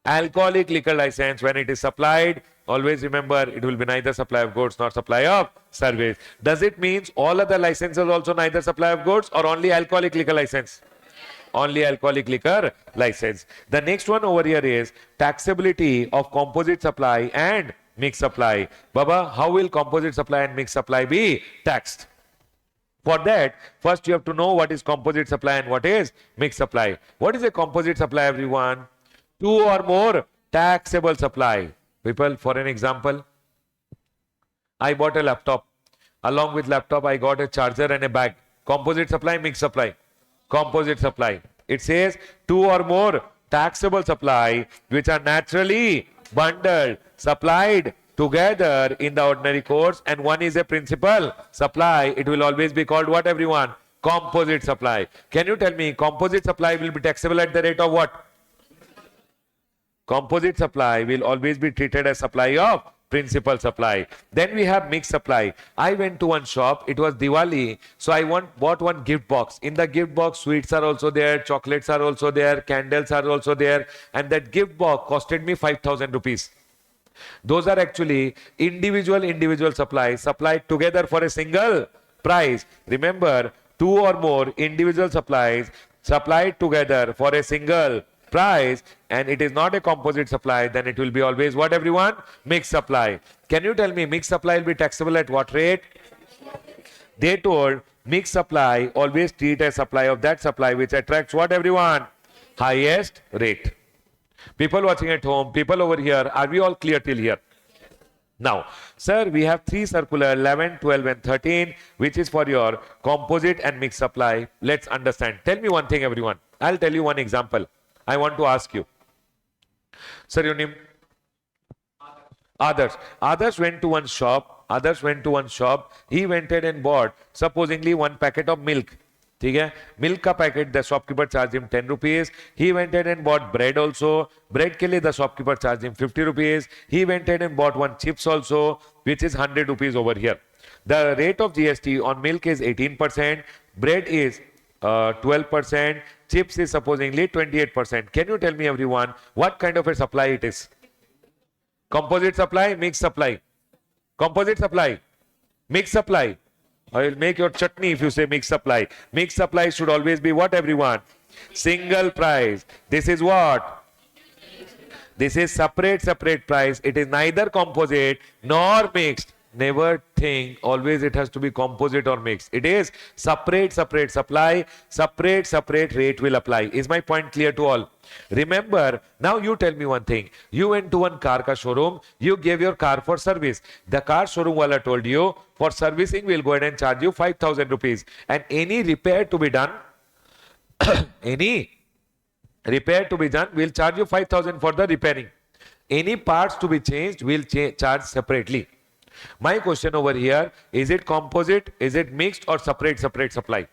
Alcoholic liquor license, when it is supplied, Always remember, it will be neither supply of goods nor supply of service. Does it means all other licenses also neither supply of goods or only alcoholic liquor license? Only alcoholic liquor license. The next one over here is taxability of composite supply and mixed supply. Baba, how will composite supply and mixed supply be taxed? For that, first you have to know what is composite supply and what is mixed supply. What is a composite supply, everyone? Two or more taxable supply. People, for an example, I bought a laptop. Along with laptop, I got a charger and a bag. Composite supply, mixed supply. Composite supply. It says two or more taxable supply which are naturally bundled, supplied together in the ordinary course, and one is a principal supply. It will always be called what, everyone? Composite supply. Can you tell me composite supply will be taxable at the rate of what? Composite supply will always be treated as supply of principal supply. Then we have mixed supply. I went to one shop, it was Diwali, so I bought one gift box. In the gift box, sweets are also there, chocolates are also there, candles are also there, and that gift box costed me 5,000 rupees. Those are actually individual supplies supplied together for a single price. Remember, two or more individual supplies supplied together for a single price, and it is not a composite supply, then it will be always what, everyone? Mixed supply. Can you tell me mixed supply will be taxable at what rate? They told mixed supply always treat a supply of that supply which attracts what, everyone? Highest rate. People watching at home, people over here, are we all clear till here? Now, sir, we have three circular 11, 12 and 13 which is for your composite and mixed supply. Let's understand. Tell me one thing, everyone. I'll tell you one example. I want to ask you. Sir, your name? Others. Others went to one shop. He went ahead and bought supposedly one packet of milk. ठीक है, milk का packet the shopkeeper charge him 10 rupees. He went ahead and bought bread also. Bread के लिए the shopkeeper charged him 50 rupees. He went ahead and bought one chips also, which is 100 rupees over here. The rate of GST on milk is 18%. Bread is 12%. Chips is supposedly 28%. Can you tell me, everyone, what kind of a supply it is? Composite supply, mixed supply. Composite supply, mixed supply. I will make your chutney if you say mixed supply. Mixed supply should always be what, everyone? Single price. This is what? This is separate price. It is neither composite nor mixed. Never think always it has to be composite or mixed. It is separate supply, separate rate will apply. Is my point clear to all? Remember, now you tell me one thing. You went to one car ka showroom, you gave your car for service. The car showroom wala told you, for servicing we'll go ahead and charge you 5,000 rupees. And any repair to be done, we'll charge you 5,000 for the repairing. Any parts to be changed, we'll charge separately. My question over here, is it composite, is it mixed or separate supply?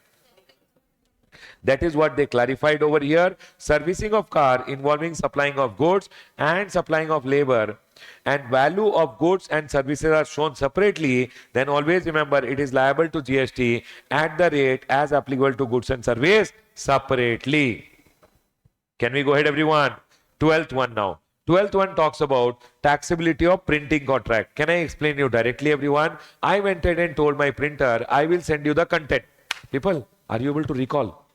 That is what they clarified over here. Servicing of car involving supplying of goods and supplying of labor, and value of goods and services are shown separately, then always remember it is liable to GST at the rate as applicable to goods and service separately. Can we go ahead, everyone? 12th one now. 12th one talks about taxability of printing contract. Can I explain you directly, everyone? I went ahead and told my printer, I will send you the content. People, are you able to recall?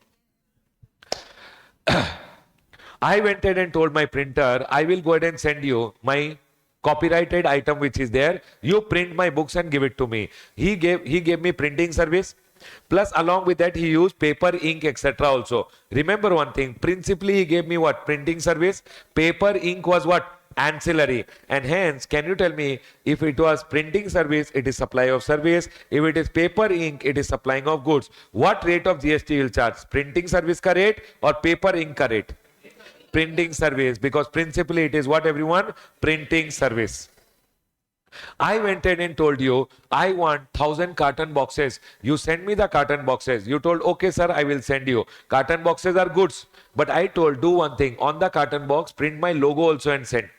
I went ahead and told my printer, I will go ahead and send you my copyrighted item which is there. You print my books and give it to me. He gave me printing service. Plus, along with that, he used paper, ink, etc. also. Remember one thing, principally he gave me what? Printing service. Paper, ink was what? Ancillary. And hence, can you tell me, if it was printing service, it is supply of service. If it is paper, ink, it is supplying of goods. What rate of GST will charge? Printing service ka rate or paper, ink ka rate? Printing service, because principally it is what, everyone? Printing service. I went ahead and told you, I want 1,000 carton boxes. You send me the carton boxes. You told, okay, sir, I will send you. Carton boxes are goods. But I told, do one thing. On the carton box, print my logo also and send.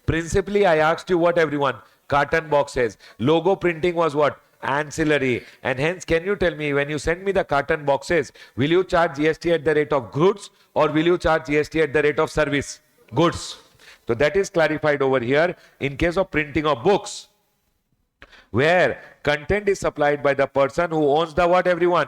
Principally, I asked you what, everyone? Carton boxes. Logo printing was what? Ancillary. And hence, can you tell me, when you send me the carton boxes, will you charge GST at the rate of goods or will you charge GST at the rate of service? Goods. So that is clarified over here. In case of printing of books, where content is supplied by the person who owns the what, everyone?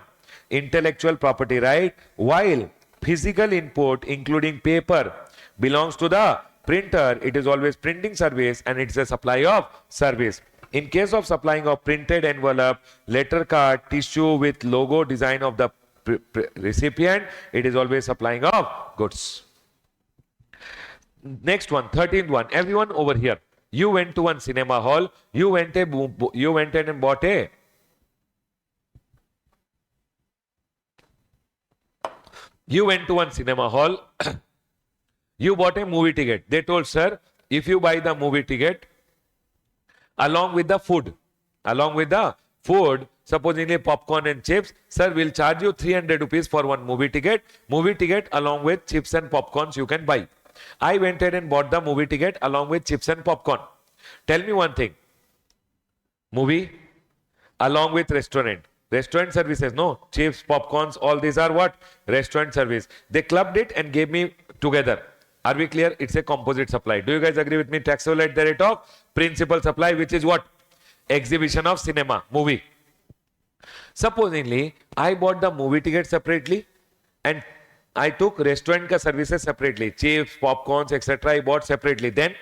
Intellectual property, right? While physical input, including paper, belongs to the printer, it is always printing service and it's a supply of service. In case of supplying of printed envelope, letter card, tissue with logo design of the recipient, it is always supplying of goods. Next one, 13th one. Everyone over here. You went to one cinema hall. You went and bought a. You went to one cinema hall. You bought a movie ticket. They told, sir, if you buy the movie ticket along with the food, supposedly popcorn and chips, sir, will charge you 300 rupees for one movie ticket. Movie ticket along with chips and popcorns you can buy. I went ahead and bought the movie ticket along with chips and popcorn. Tell me one thing. Movie along with restaurant. Restaurant services, no. Chips, popcorns, all these are what? Restaurant service. They clubbed it and gave me together. Are we clear? It's a composite supply. Do you guys agree with me? Taxable at the rate of principal supply, which is what? Exhibition of cinema, movie. Supposedly, I bought the movie ticket separately and I took restaurant ka services separately. Chips, popcorns, etc. I bought separately. Then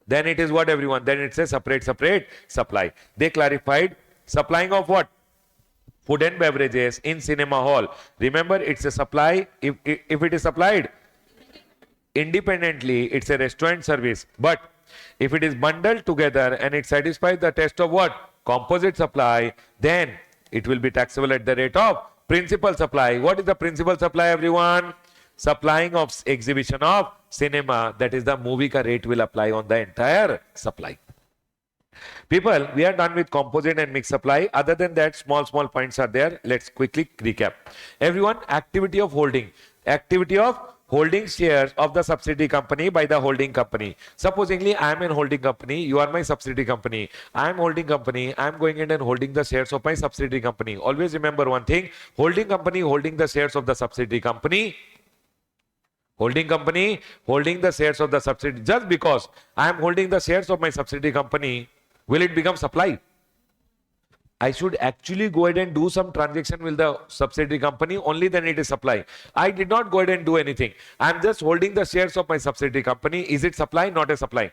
it is what, everyone? Then it's a separate supply. They clarified supplying of what? Food and beverages in cinema hall. Remember, it's a supply. If it is supplied independently, it's a restaurant service. But if it is bundled together and it satisfies the test of what? Composite supply, then it will be taxable at the rate of principal supply. What is the principal supply, everyone? Supplying of exhibition of cinema. That is the movie ka rate will apply on the entire supply. People, we are done with composite and mixed supply. Other than that, small points are there. Let's quickly recap. Everyone, activity of holding. Activity of holding shares of the subsidiary company by the holding company. Supposingly, I am in holding company, you are my subsidiary company. I am holding company, I am going in and holding the shares of my subsidiary company. Always remember one thing, holding company holding the shares of the subsidiary company. Holding company holding the shares of the subsidiary. Just because I am holding the shares of my subsidiary company, will it become supply? I should actually go ahead and do some transaction with the subsidiary company, only then it is supply. I did not go ahead and do anything. I am just holding the shares of my subsidiary company. Is it supply? Not a supply.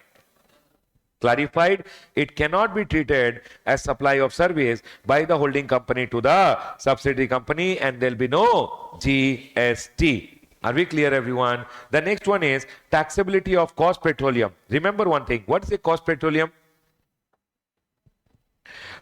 Clarified, it cannot be treated as supply of service by the holding company to the subsidiary company and there will be no GST. Are we clear, everyone? The next one is taxability of cost petroleum. Remember one thing. What is a cost petroleum?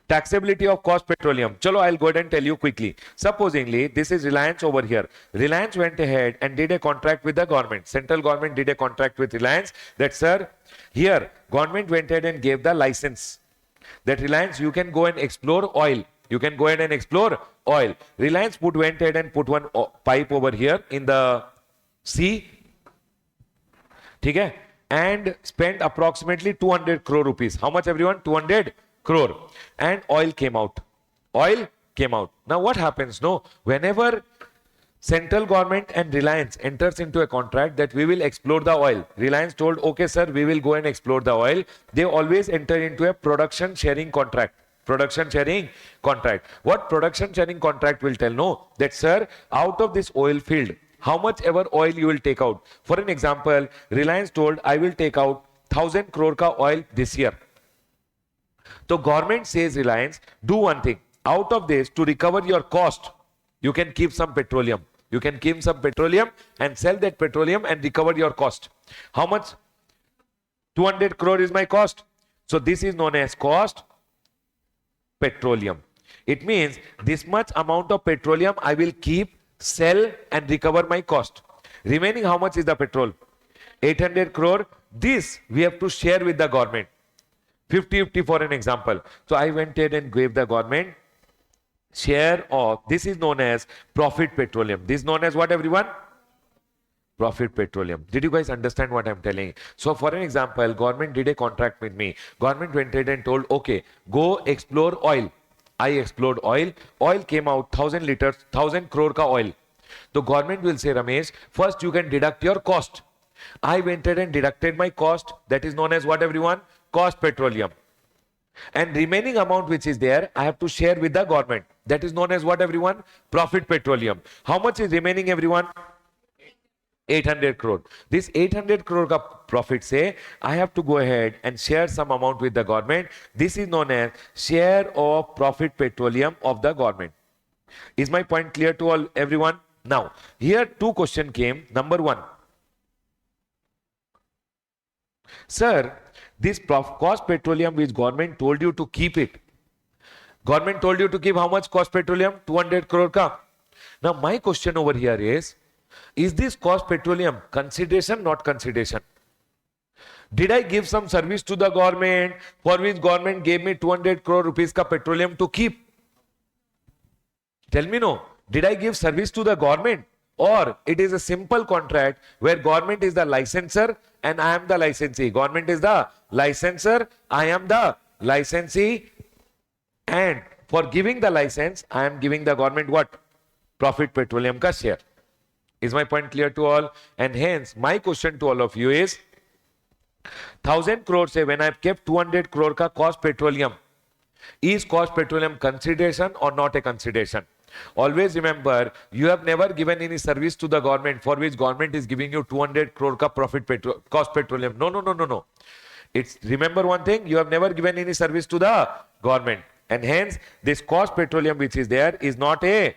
Taxability of cost petroleum. Chalo, I'll go ahead and tell you quickly. Supposingly, this is Reliance over here. Reliance went ahead and did a contract with the government. Central government did a contract with Reliance that, sir, here, government went ahead and gave the license. That Reliance, you can go and explore oil. You can go ahead and explore oil. Reliance went ahead and put one pipe over here in the sea. Okay? And spent approximately 200 crore rupees. How much, everyone? 200 crore. And oil came out. Oil came out. Now what happens? No, whenever central government and Reliance enters into a contract that we will explore the oil. Reliance told, okay, sir, we will go and explore the oil. They always enter into a production sharing contract. Production sharing contract. What production sharing contract will tell? No, that, sir, out of this oil field, how much ever oil you will take out. For an example, Reliance told, I will take out 1000 crore ka oil this year. So government says, Reliance, do one thing. Out of this, to recover your cost, you can keep some petroleum. You can keep some petroleum and sell that petroleum and recover your cost. How much? 200 crore is my cost. So this is known as cost petroleum. It means this much amount of petroleum I will keep, sell and recover my cost. Remaining how much is the petrol? 800 crore. This we have to share with the government. 50-50 for an example. So I went ahead and gave the government share of, this is known as profit petroleum. This is known as what, everyone? Profit petroleum. Did you guys understand what I'm telling? So for an example, government did a contract with me. Government went ahead and told, okay, go explore oil. I explored oil. Oil came out 1000 liters, 1000 crore ka oil. The government will say, Ramesh, first you can deduct your cost. I went ahead and deducted my cost. That is known as what, everyone? Cost petroleum. And remaining amount which is there, I have to share with the government. That is known as what, everyone? Profit petroleum. How much is remaining, everyone? 800 crore. This 800 crore ka profit say, I have to go ahead and share some amount with the government. This is known as share of profit petroleum of the government. Is my point clear to all, everyone? Now, here two questions came. Number one, sir, this cost petroleum which government told you to keep it. Government told you to keep how much cost petroleum? 200 crore ka. Now, my question over here is this cost petroleum consideration, not consideration? Did I give some service to the government for which government gave me 200 crore rupees ka petroleum to keep? Tell me no. Did I give service to the government? Or it is a simple contract where government is the licensor and I am the licensee. Government is the licensor, I am the licensee, and for giving the license, I am giving the government what? Profit petroleum ka share. Is my point clear to all? And hence, my question to all of you is, 1000 crore say when I have kept 200 crore ka cost petroleum, is cost petroleum consideration or not a consideration? Always remember, you have never given any service to the government for which government is giving you 200 crore ka cost petroleum. No. It's, remember one thing, you have never given any service to the government. And hence, this cost petroleum which is there is not a,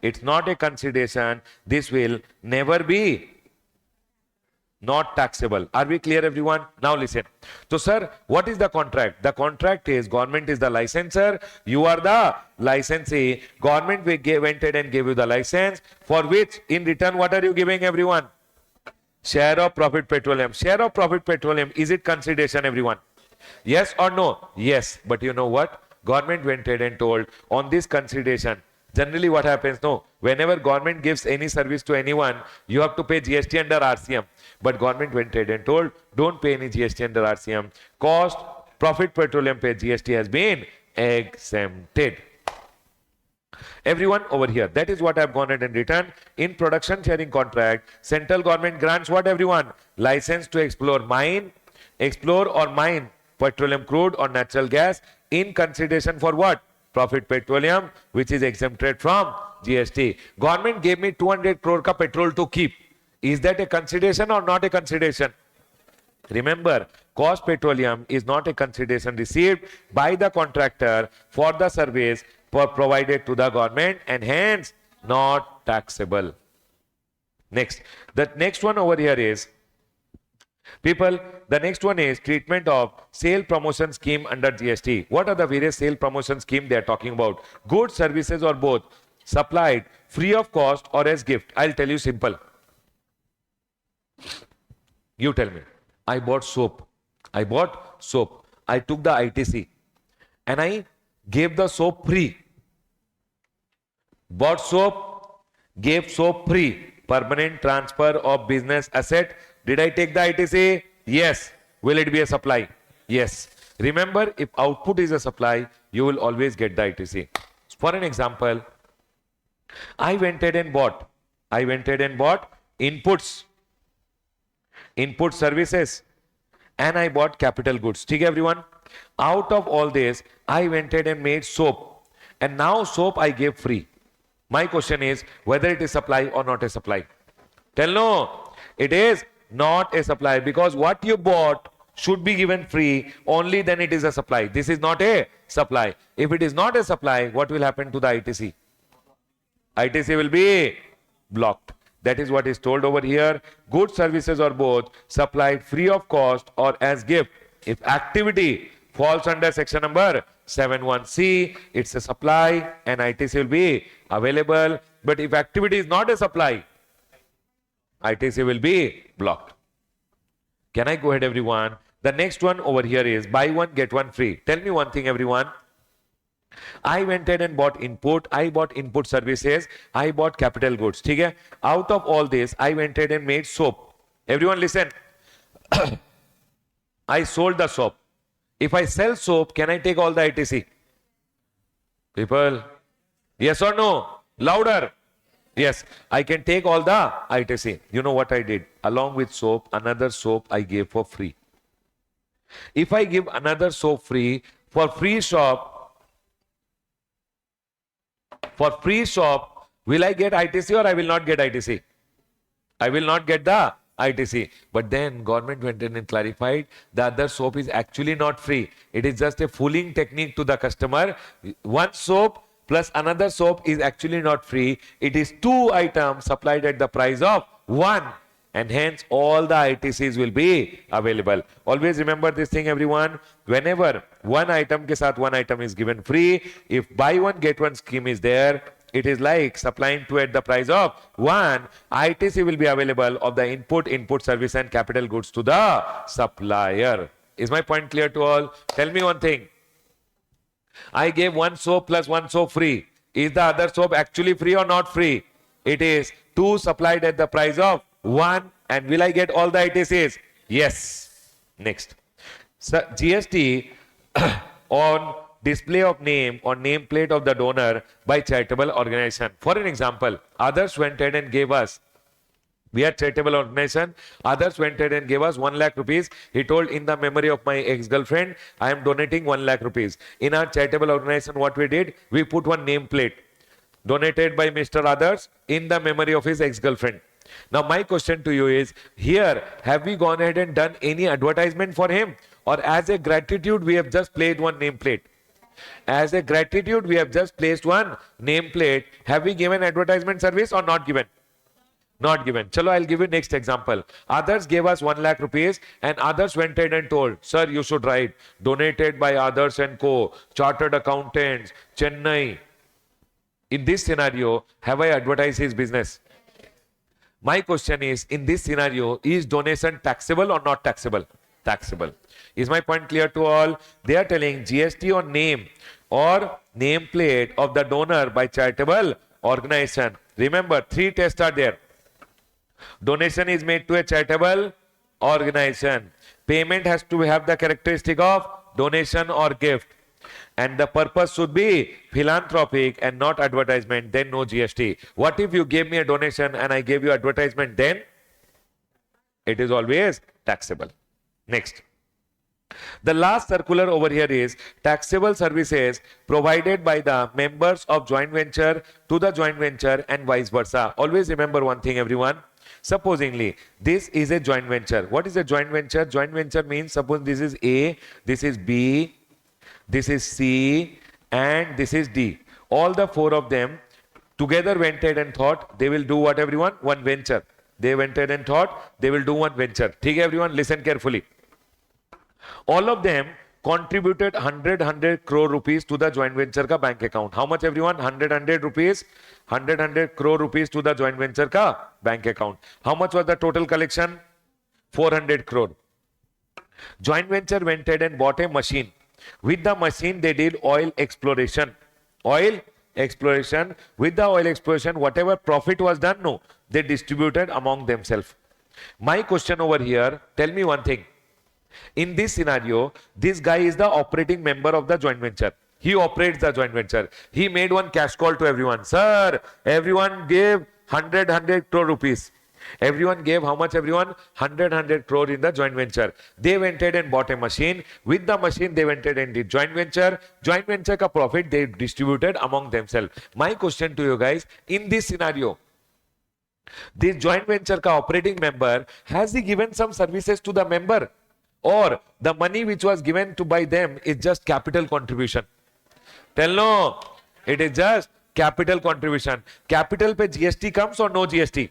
it's not a consideration. This will never be not taxable. Are we clear, everyone? Now listen. So, sir, what is the contract? The contract is government is the licensor, you are the licensee. Government went ahead and gave you the license, for which in return what are you giving, everyone? Share of profit petroleum. Share of profit petroleum, is it consideration, everyone? Yes or no? Yes. But you know what? Government went ahead and told on this consideration. Generally what happens? No. Whenever government gives any service to anyone, you have to pay GST under RCM. But government went ahead and told, don't pay any GST under RCM. Cost, profit petroleum pay GST has been exempted. Everyone over here, that is what I have gone ahead and written. In production sharing contract, central government grants what, everyone? License to explore or mine petroleum crude or natural gas in consideration for what? Profit petroleum, which is exempted from GST. Government gave me 200 crore ka petrol to keep. Is that a consideration or not a consideration? Remember, cost petroleum is not a consideration received by the contractor for the service provided to the government and hence not taxable. Next, the next one over here is, people, the next one is treatment of sale promotion scheme under GST. What are the various sale promotion scheme they are talking about? Goods, services or both, supplied free of cost or as gift. I'll tell you simple. You tell me. I bought soap. I took the ITC and I gave the soap free. Bought soap, gave soap free. Permanent transfer of business asset. Did I take the ITC? Yes. Will it be a supply? Yes. Remember, if output is a supply, you will always get the ITC. For an example, I went ahead and bought inputs, input services, and I bought capital goods. Okay, everyone? Out of all this, I went ahead and made soap. And now soap I gave free. My question is whether it is supply or not a supply. Tell no. It is not a supply because what you bought should be given free, only then it is a supply. This is not a supply. If it is not a supply, what will happen to the ITC? ITC will be blocked. That is what is told over here. Goods, services or both supplied free of cost or as gift. If activity falls under section number 71C, it's a supply and ITC will be available. But if activity is not a supply, ITC will be blocked. Can I go ahead, everyone? The next one over here is buy one, get one free. Tell me one thing, everyone. I went ahead and bought input. I bought input services. I bought capital goods. Okay? Out of all this, I went ahead and made soap. Everyone listen. I sold the soap. If I sell soap, can I take all the ITC? People, yes or no? Louder. Yes, I can take all the ITC. You know what I did? Along with soap, another soap I gave for free. If I give another soap free, for free shop, will I get ITC or I will not get ITC? I will not get the ITC. But then government went in and clarified the other soap is actually not free. It is just a fooling technique to the customer. One soap plus another soap is actually not free. It is two items supplied at the price of one. And hence all the ITCs will be available. Always remember this thing, everyone. Whenever one item ke saath one item is given free, if buy one get one scheme is there, it is like supplying two at the price of one. ITC will be available of the input service and capital goods to the supplier. Is my point clear to all? Tell me one thing. I gave one soap plus one soap free. Is the other soap actually free or not free? It is two supplied at the price of one. And will I get all the ITCs? Yes. Next. So GST on display of name or nameplate of the donor by charitable organization. For an example, others went ahead and gave us, we are charitable organization, others went ahead and gave us 1 lakh rupees. He told, in the memory of my ex-girlfriend, I am donating 1 lakh rupees. In our charitable organization, what we did, we put one nameplate, donated by Mr. Others in the memory of his ex-girlfriend. Now my question to you is, here, have we gone ahead and done any advertisement for him? Or as a gratitude, we have just played one nameplate? As a gratitude, we have just placed one nameplate. Have we given advertisement service or not given? Not given. Chalo, I'll give you next example. Others gave us 1 lakh rupees and others went ahead and told, sir, you should write, donated by Others and Co., Chartered Accountants, Chennai. In this scenario, have I advertised his business? My question is, in this scenario, is donation taxable or not taxable? Taxable. Is my point clear to all? They are telling GST on name or nameplate of the donor by charitable organization. Remember, 3 tests are there. Donation is made to a charitable organization. Payment has to have the characteristic of donation or gift. And the purpose should be philanthropic and not advertisement, then no GST. What if you gave me a donation and I gave you advertisement, then it is always taxable. Next. The last circular over here is taxable services provided by the members of joint venture to the joint venture and vice versa. Always remember one thing, everyone. Supposingly, this is a joint venture. What is a joint venture? Joint venture means, suppose this is A, this is B, this is C, and this is D. All the 4 of them together went ahead and thought they will do what, everyone? One venture. They went ahead and thought they will do one venture. Okay, everyone, listen carefully. All of them contributed 100 crore rupees to the joint venture ka bank account. How much, everyone? 100 rupees. 100 crore rupees to the joint venture ka bank account. How much was the total collection? 400 crore. Joint venture went ahead and bought a machine. With the machine, they did oil exploration. Oil exploration. With the oil exploration, whatever profit was done, no, they distributed among themselves. My question over here, tell me one thing. In this scenario, this guy is the operating member of the joint venture. He operates the joint venture. He made one cash call to everyone. Sir, everyone gave 100 crore rupees. Everyone gave how much, everyone? 100 crore in the joint venture. They went ahead and bought a machine. With the machine, they went ahead and did joint venture. Joint venture ka profit they distributed among themselves. My question to you guys, in this scenario, this joint venture ka operating member, has he given some services to the member? Or the money which was given to by them is just capital contribution? Tell no, it is just capital contribution. Capital pe GST comes or no GST?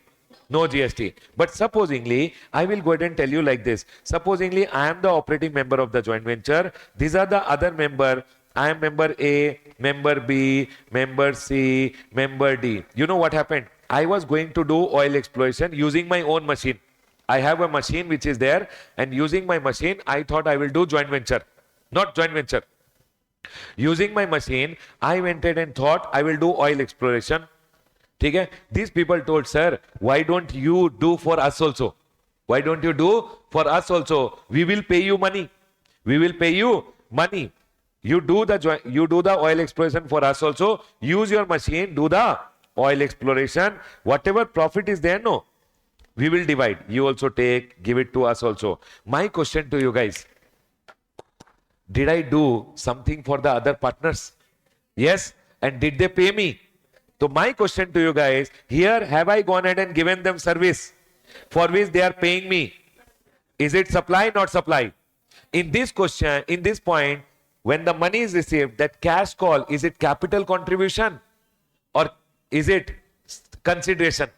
No GST. But supposingly, I will go ahead and tell you like this. Supposingly, I am the operating member of the joint venture. These are the other member. I am member A, member B, member C, member D. You know what happened? I was going to do oil exploration using my own machine. I have a machine which is there, and using my machine, I thought I will do joint venture. Not joint venture. Using my machine, I went ahead and thought I will do oil exploration. Okay? These people told, sir, why don't you do for us also? Why don't you do for us also? We will pay you money. We will pay you money. You do the oil exploration for us also. Use your machine, do the oil exploration, whatever profit is there, no, we will divide. You also take, give it to us also. My question to you guys, did I do something for the other partners? Yes. And did they pay me? So my question to you guys, here have I gone ahead and given them service for which they are paying me? Is it supply, not supply? In this question, in this point, when the money is received, that cash call, is it capital contribution or is it consideration?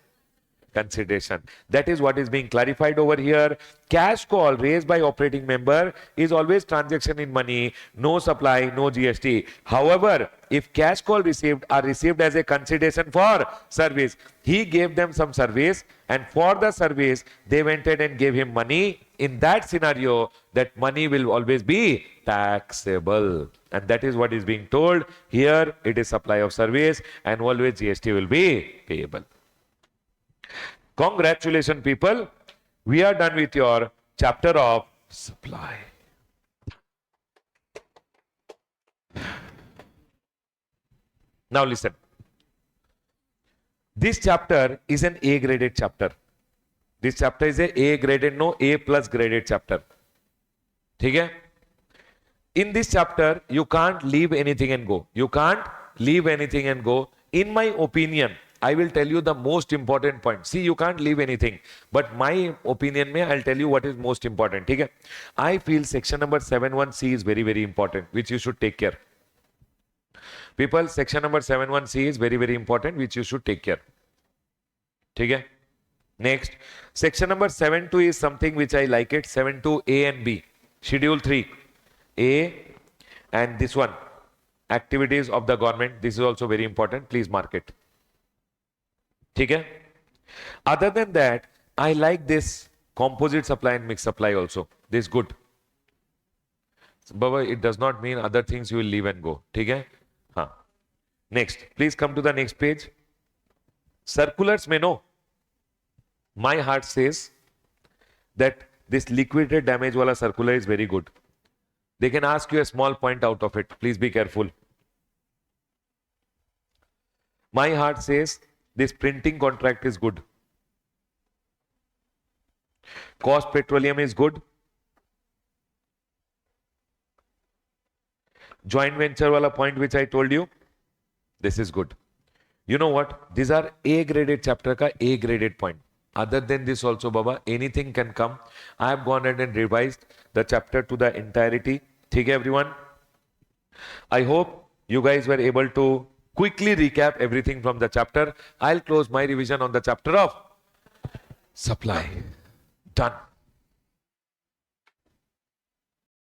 Consideration. That is what is being clarified over here. Cash call raised by operating member is always transaction in money, no supply, no GST. However, if cash call received are received as a consideration for service, he gave them some service and for the service they went ahead and gave him money. In that scenario, that money will always be taxable. And that is what is being told here. It is supply of service and always GST will be payable. Congratulations, people. We are done with your chapter of supply. Now listen. This chapter is an A graded chapter. This chapter is a graded, no, A plus graded chapter. Okay? In this chapter, you can't leave anything and go. You can't leave anything and go. In my opinion, I will tell you the most important point. See, you can't leave anything. But my opinion, I'll tell you what is most important. Okay? I feel section number 71C is very, very important, which you should take care. People, section number 71C is very, very important, which you should take care. Okay? Next, section number 72 is something which I like it. 72 A and B. Schedule 3. A and this one. Activities of the government. This is also very important. Please mark it. Okay? Other than that, I like this composite supply and mixed supply also. This is good. But it does not mean other things you will leave and go. Okay? Huh. Next, please come to the next page. Circulars may know. My heart says that this liquidated damage wala circular is very good. They can ask you a small point out of it. Please be careful. My heart says this printing contract is good. Cost petroleum is good. Joint venture wala point which I told you, this is good. You know what? These are A graded chapter ka A graded point. Other than this also, Baba, anything can come. I have gone ahead and revised the chapter to the entirety. Okay, everyone? I hope you guys were able to quickly recap everything from the chapter. I'll close my revision on the chapter of supply. Done.